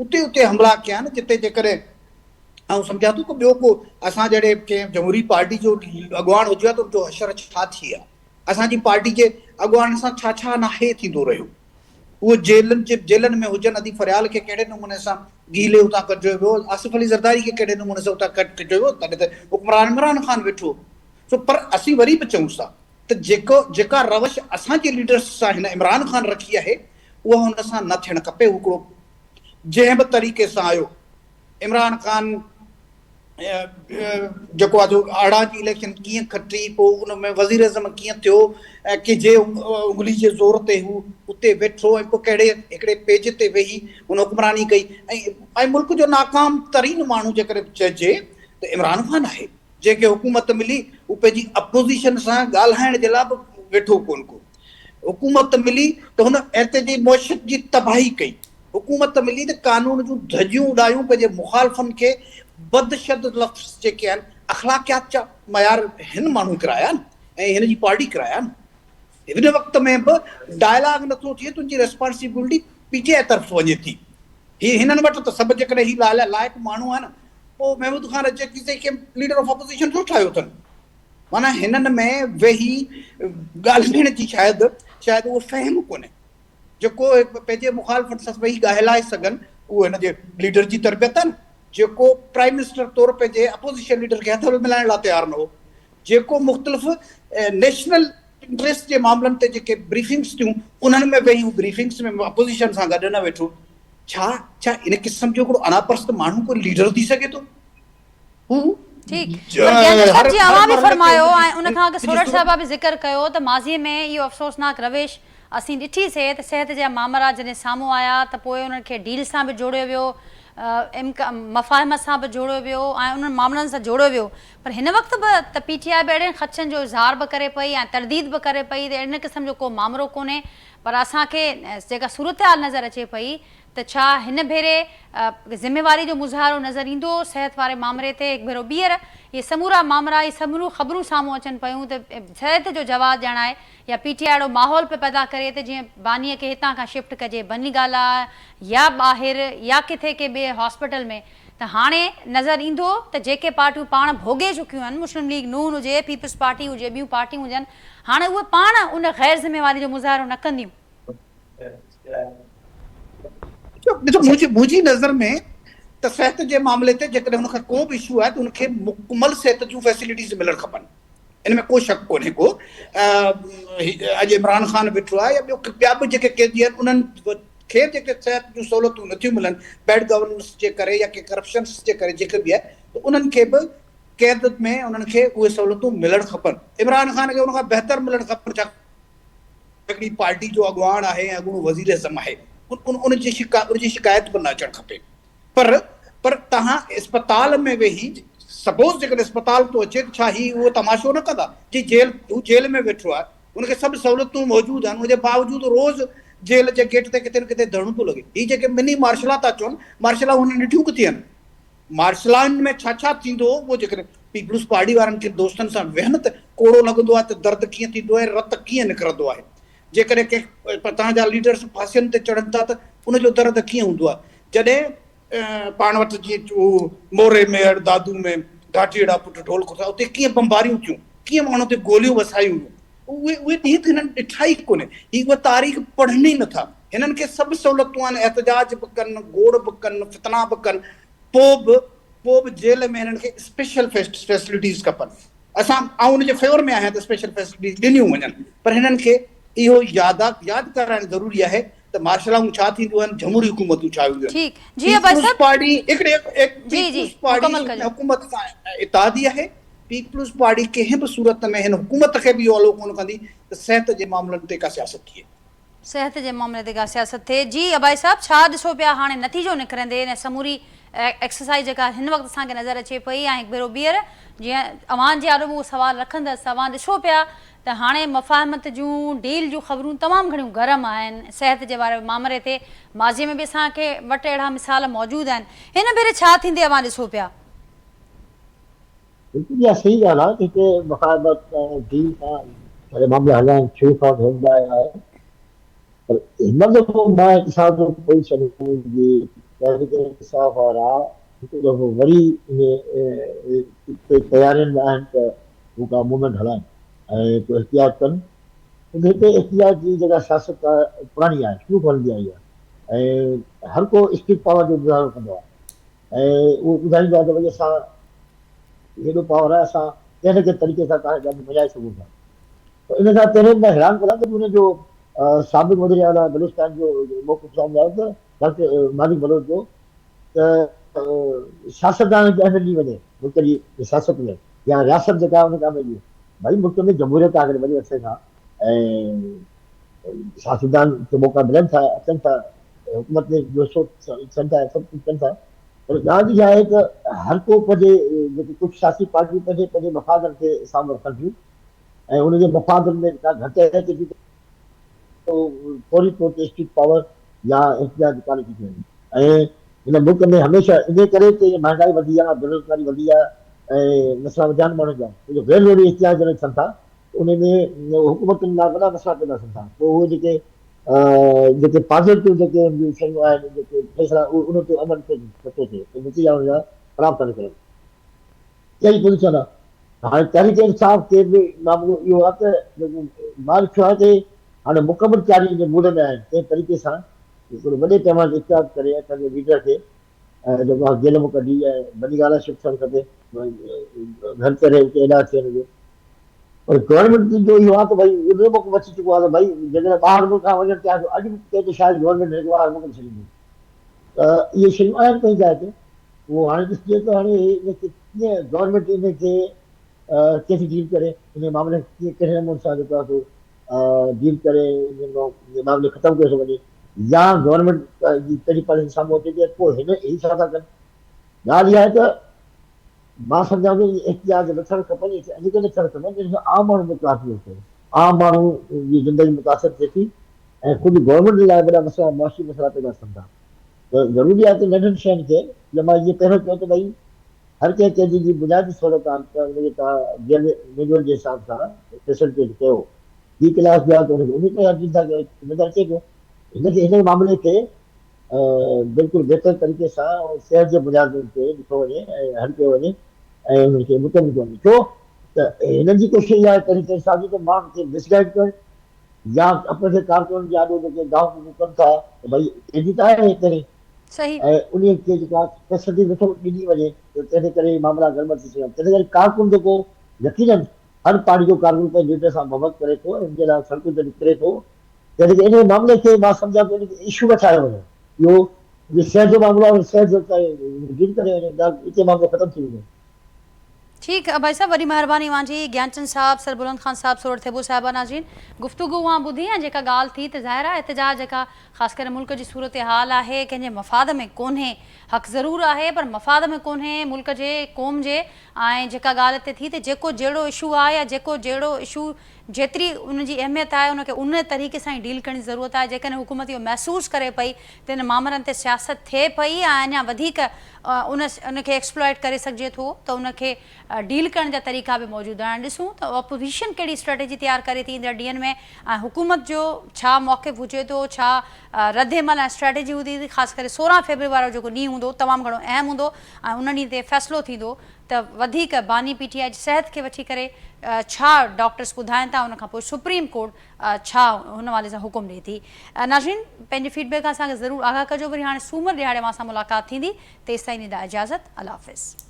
उते हमला कया आहिनि जिते जेकॾहिं ऐं सम्झां थो ॿियो को असां जहिड़े कंहिं जमहूरी पार्टी जो अॻुवान हुजे हा त उनजो हशर छा थी आहे। असांजी पार्टी जे अॻुवान सां छा नाहे थींदो रहियो। उहो जेलनि में हुजनि, अदी फरियाल खे कहिड़े नमूने सां गीले उतां कढियो वियो, आसिफ अली ज़रदारी खे कहिड़े नमूने सां उतां कढियो वियो, तॾहिं त हुक्मरान इमरान ख़ान वेठो। सो पर असीं वरी बि चऊं था त जेका रवश असांजे लीडर्स सां हिन इमरान ख़ान रखी आहे, उहा हुन सां न थियणु खपे। हिकिड़ो जंहिं बि तरीक़े सां आयो इमरान ख़ान जेको आहे जो 18 जी इलेक्शन कीअं खटी, पोइ उन में वज़ीर अज़म कीअं थियो, कि जे उंगली जे ज़ोर ते हू उते वेठो ऐं पोइ कहिड़े हिकिड़े पेज ते वेही हुन हुक्मरानी कई, ऐं मुल्क जो नाकाम तरीन माण्हू जेकॾहिं चइजे त इमरान ख़ान आहे। जंहिंखे हुकूमत मिली उहो पंहिंजी अपोज़िशन सां ॻाल्हाइण जे लाइ बि वेठो कोन को। हुकूमत मिली त हुन एते जी मुआशत जी तबाही कई। हुकूमत मिली त कानून जूं धजियूं उॾायूं, पंहिंजे मुखालफ़नि खे बदशद लफ़्ज़ जेके आहिनि, अख़लाक़ियात जा मयार हिन माण्हू कराया आहिनि ऐं हिन जी पार्टी कराया आहिनि। हिन वक़्त में बि डायलॉग नथो थिए, तुंहिंजी रेस्पॉन्सिबिलिटी पीटीआई तरफ़ वञे थी। हिननि वटि त सभु जेकॾहिं ही लाइक़ु माण्हू आहे न, पोइ महमूद ख़ान अचे के लीडर ऑफ अपोज़िशन छो ठाहियो अथनि। माना हिननि में वेही ॻाल्हाइण जी शायदि उहो फ़हम कोन्हे जेको पंहिंजे मुखालफ़त सां वेही ॻाल्हाए सघनि। उहो हिन जे लीडर जी तरबियत आहे न, जेको प्राइम मिनिस्टर तौरु पंहिंजे अपोज़िशन लीडर खे हथ मिलाइण लाइ तयारु न हो, जेको मुख़्तलिफ़ नेशनल इंट्रस्ट जे मामलनि ते जेके ब्रीफिंग्स थियूं उन्हनि में वेही ब्रीफिंग्स में अपोज़िशन सां गॾु न वेठो। छा इन क़िस्म जो हिकिड़ो अनापरस्त माण्हू कोई लीडर थी सघे थो? हू ठीक ज- पर ज्ञानेश साहब हर- जी हर अवां बि मामले फरमायो ते ऐं उन खां अॻु जी सोरठ सूरत- साहिबा बि ज़िक्र कयो त माज़ीअ में इहो अफ़सोसनाक रवेश असीं ॾिठीसीं त सिहत जा मामला जॾहिं साम्हूं आया त पोइ उन्हनि खे डील सां बि जोड़ियो वियो, मफ़ाहिमत सां बि जोड़ियो वियो ऐं उन्हनि मामलनि सां जोड़ियो वियो। पर हिन वक़्तु बि त PTI बि अहिड़े ख़दशनि जो इज़हार बि करे पई ऐं तरदीद बि करे पई त इन क़िस्म जो को मामिलो कोन्हे। पर असांखे जेका सूरत हाल नज़र अचे पई त छा हिन भेरे ज़िम्मेवारी जो मुज़ाहिरो नज़र ईंदो सिहत वारे मामले ते? हिकु भेरो ॿीहर इहे समूरा मामला, इहे समूरियूं ख़बरूं साम्हूं अचनि पियूं त सिहत जो जवाबु ॾियणु आहे या PTI अहिड़ो माहौल पियो पैदा करे त जीअं बानीअ खे हितां खां शिफ्ट कजे बनीगाला या ॿाहिरि या किथे के ॿिए हॉस्पिटल में, त हाणे नज़र ईंदो त जेके पार्टियूं पाण भोॻे चुकियूं आहिनि, मुस्लिम लीग नून हुजे, पीपल्स पार्टी हुजे, ॿियूं पार्टियूं हुजनि, हाणे उहे पाण उन ग़ैर ज़िम्मेवारी जो मुज़ाहिरो न कंदियूं। ॾिसो मुंहिंजी नज़र में त सिहत जे मामले ते जेकॾहिं हुनखां को बि इशू आहे त हुनखे मुकमल सिहत जूं फैसिलिटीज़ मिलणु खपनि, इन में को शक कोन्हे को। अॼु इमरान ख़ान वेठो आहे या ॿिया बि जेके क़ैदी आहिनि उन्हनि खे जेके सिहत जूं सहूलियतूं नथियूं मिलनि बैड गवर्नेंस जे करे या के करप्शन जे करे जेके बि आहे, त उन्हनि खे बि क़ैद में उन्हनि खे उहे सहूलियतूं मिलणु खपनि। इमरान ख़ान खे उनखां बहितर मिलणु खपनि, छा हिकिड़ी पार्टी जो अॻुवाण आहे ऐं अॻूणो वज़ीर आज़म आहे, उनजी शिकायत बि न अचणु खपे। पर तव्हां इस्पताल में वेही सपोज़ जेकॾहिं इस्पताल थो अचे त छा ही उहो तमाशो न कंदा? जी हू जेल में वेठो आहे, उनखे सभु सहूलियतूं मौजूदु आहिनि, उनजे बावजूदि रोज़ जेल जे गेट ते किथे न किथे धरणो थो लॻे। ही जेके मिनी मार्शला था चवनि, मार्शला हुन ॾिठियूं किथे आहिनि? मार्शलाउनि में छा थींदो उहो जेकॾहिं पीपल्स पार्टी वारनि खे दोस्तनि सां वेहनि त कोड़ो लॻंदो आहे त दर्द कीअं थींदो आहे, रत कीअं निकिरंदो आहे। जेकॾहिं के तव्हांजा लीडर्स फांसियुनि ते चढ़नि था त उनजो दर्द कीअं हूंदो आहे। जॾहिं पाण वटि जीअं मोरे में दादू में घाटीअड़ा पुट ढोल खुसा, उते कीअं बमबारियूं थियूं, कीअं माण्हू ते गोलियूं वसायूं, उहे ॾींहं त हिननि ॾिठा ई कोन्हे। ही उहा तारीख़ पढ़नि ई नथा। हिननि खे सभु सहूलियतूं आहिनि, एहतजाज बि कनि, गोड़ बि कनि, फितना बि कनि, पोइ बि जेल में हिननि खे स्पेशल फैसिलिटीज़ खपनि। असां उनजे फेवर में आहियां त स्पेशल फैसिलिटीज़ ॾिनियूं वञनि, पर हिननि खे इहो यादि कराइणु ज़रूरी आहे त मार्शलाऊं छा थींदियूं आहिनि, जमहूरी हुकूमतूं छा हूंदियूं आहिनि। ठीक जी अबाई पीपल्स साहब पार्टी जी पीपल्स पार्टी मुकमल कजो। हुकूमत सां इतादी आहे। पीपल्स पार्टी कंहिं बि सूरत में हिन हुकूमत खे बि इहो अलो कोन कंदी त सिहत जे मामलनि ते का सियासत थिए। सिहत जे मामले ते का सियासत थिए। जी अबाई साहब छा ॾिसो पिया हाणे नतीजो निकिरंदे इन समूरी एक्सरसाइज जेका हिन वक़्तु असांखे नज़र अचे पई, ऐं हिकु भेरो ॿीहर जीअं अवां जे आॾो उहो सुवालु रखंदसि, तव्हां ॾिसो पिया त हाणे मफ़ाहमत जूं डील जूं ख़बरूं तमामु घणियूं गरम आहिनि सिहत जे वारे मामले ते। माज़ीअ में बि असांखे वटि अहिड़ा मिसाल मौजूदु आहिनि, हिन भेरे छा थींदे अवां ॾिसो पिया? बिल्कुलु इहा सही ॻाल्हि आहे, जेके मफ़ाहमत डील सां सारे मामला हलाइनि शुरू खां हूंदा आहे, पर हिन दफ़ो मां ॾिसां थो कोई शयूं जी तहरीक इंसाफ़ वारा हिकु दफ़ो वरी तयारियुनि में आहिनि त हू का मूवमेंट हलाइनि ऐं को एहतियात कनि। हिते एहतियात जी जेका सियासत आहे पुराणी आहे, शुरू खां हलंदी आई आहे ऐं हर को स्ट्रिक्ट पावर जो मुज़ाहिरो कंदो आहे ऐं उहो ॿुधाईंदो आहे त भई असां हेॾो पावर आहे, असां कंहिं न कंहिं तरीक़े सां तव्हांखे बजाए सघूं था। त इन सां पहिरियों मां हैरान कंदा त हुनजो साबिक़ वज़ीर आला बलूचिस्तान जो मौक़िफ़ साम्हूं आयो त डॉक्टर मालिक बलोच जो त सियासतदान खे अहमियत ॾी वञे मुल्क जी सियासत में या रियासत जेका आहे उनखे अहमियत ॾिए। भई मुल्क में जमहूरियत आहे वॾे अरसे खां ऐं सियासतदान खे मौक़ा मिलनि था, अचनि था, हुकूमत में जोशो थियनि था, सभु कुझु कनि था। पर ॻाल्हि इहा आहे त हर को पंहिंजे जेके कुझु सियासी पार्टियूं पंहिंजे मफ़ादनि खे साम्हूं रखनि थियूं ऐं उनजे मफ़ादनि में का घटि अचे थी फौरी तौर ते स्ट्रिक्ट पावर या एहतियात कान थी थियनि। ऐं हिन मुल्क में हमेशह इन करे त महांगाई वधी आहे, बेरोज़गारी वधी आहे ऐं मसइला वधिया आहिनि माण्हुनि जा, गैर ज़रूरी एहतियात जॾहिं थियनि था उन में हुकूमतुनि लाइ वॾा मसइला पैदा थियनि था। पोइ उहे जेके पॉज़िटिव जेके शयूं आहिनि, जेके फैसला उन ते अमल नथो थिए, नतीजा हुनजा ख़राब था निकिरनि। इहा ई पोज़ीशन आहे। हाणे तहरीक इंसाफ़ खे बि मामलो इहो आहे त मां ॾिठो आहे कि हाणे मुकमल तयारी जे मूड में आहिनि, कंहिं तरीक़े सां हिकिड़े वॾे पैमाने ते इख़्तियार करे असांजे लीडर खे जेको आहे जेल में कढी ऐं बनीगाला शिफ्ट थियणु खपे, घर करे उते इलाजु थियण जो। पर गवर्नमेंट जो इहो आहे त भई उन मौक़ो अची चुको आहे त भई जॾहिं ॿाहिरि मुल्क खां वञणु चाहियो अॼु बि कंहिं शायदि गवर्नमेंट हिकु ॿाहिरि मोकिले छॾींदी। त इहे शयूं आहिनि पंहिंजी जाइ ते। उहो हाणे ॾिसिजे त हाणे गवर्नमेंट इनखे कैसे डील करे, इन मामले खे कहिड़े नमूने सां जेको आहे सो डील करे इन मामले ख़तमु करे थो वञे, या गवर्नमेंट जी कहिड़ी पॉलिसी साम्हूं अचे थी पोइ हिन ई छा था कनि। ॻाल्हि इहा आहे त मां सम्झां थो एहतियात रखणु खपनि, अॼुकल्ह रखणु खपनि जिन सां आम माण्हू मुतासिर थिए, आम माण्हू जी ज़िंदगी मुतासिर थिए थी ऐं ख़ुदि गवर्नमेंट जे लाइ वॾा मसइला मुआशी मसइला पैदा थियनि था। त ज़रूरी आहे त नंढनि शयुनि खे, जीअं मां इहो पहिरियों चयो त भई हर कंहिं कंहिंजी जी बुनियादी सहूलियत आहे त उनखे तव्हां इंडिविजुअल जे हिसाब सां फैसिलिटेट कयो, ॿी क्लास जो आहे त उनखे उन ते अर्ज़ी था कयो, नज़र अचे पियो। हिन मामले खे बिल्कुलु बहितर तरीक़े सां सिहत जे बुनियादुनि ते ॾिठो वञे ऐं हल कयो वञे ऐं हुनखे मुकमल कयो वञे। छो त हिननि जी कोशिशि इहा आहे तरीक़े सां जो त माण्हुनि खे मिसगाइड कनि या अपने खे कारकुननि जे आॾो जेके गांव में कनि था त भई कंहिंजी त आहे करे सही ऐं उन खे जेका फैसिलिटी नथो ॾिनी वञे त तंहिंजे करे मामला गड़बड़ थी सघनि। तंहिंजे करे कारकुन जेको यकीननि हर पार्टी जो कारकुन पंहिंजे लीडर सां मोहबत करे थो ऐं हुनजे लाइ सड़कुनि ते निकिरे थो। तंहिंजे करे इन मामले खे मां सम्झां थो इनखे इशू न ठाहियो वञे, इहो शहर जो मामलो आहे, शहर जो डील करे वञे, हिते मामलो ख़तमु थी वञे। ठीकु भाई साहब, वॾी महिरबानी मुंहिंजी। ज्ञानचंद साहब, सरबुलंद खान साहब, सोरठ थेबू साहिबा नाज़रीन, गुफ़्तगू उहा ॿुधी ऐं जेका ॻाल्हि थी त ज़ाहिर आहे एतिजाज जेका ख़ासि करे मुल्क जी सूरत हाल आहे कंहिंजे मफ़ाद में कोन्हे, हक़ ज़रूरु आहे पर मफ़ाद में कोन्हे मुल्क जे क़ौम जे। ऐं जेका ॻाल्हि हिते थी त जेको जहिड़ो इशू आहे या जेको जहिड़ो इशू जेतिरी उनजी अहमियत आहे उनखे उन तरीक़े सां ई डील करण जी ज़रूरत आहे। जेकॾहिं हुकूमत इहो महसूसु करे पई त इन मामलनि ते सियासत थिए पई ऐं अञा वधीक उनखे एक्सप्लॉइट करे सघिजे थो त उनखे डील करण जा तरीक़ा बि मौजूदु आहिनि। ॾिसूं त ऑपोज़िशन कहिड़ी स्ट्रेटेजी तयारु करे थी ईंदड़ ॾींहंनि में ऐं हुकूमत जो छा मौक़िफ़ हुजे थो, छा रद्द-ए-अमल ऐं स्ट्रेटेजी हूंदी। ख़ासि करे 16 फेबरवरी वारो जेको ॾींहुं हूंदो तमामु घणो अहम हूंदो ऐं उन ॾींहं ते फ़ैसिलो थींदो त वधीक बानी PTI जी सिहत खे वठी करे छा डॉक्टर्स ॿुधाइनि था, उनखां पोइ सुप्रीम कोर्ट छा हुन हवाले सां हुकुम ॾिए थी। नाज़रीन, पंहिंजे फीडबैक असांखे ज़रूरु आगाह कजो। वरी हाणे सूमरु ॾिहाड़े मां सां मुलाक़ात थींदी, तेसिताईं ॾींदा इजाज़त। अल्लाह हाफ़िज़।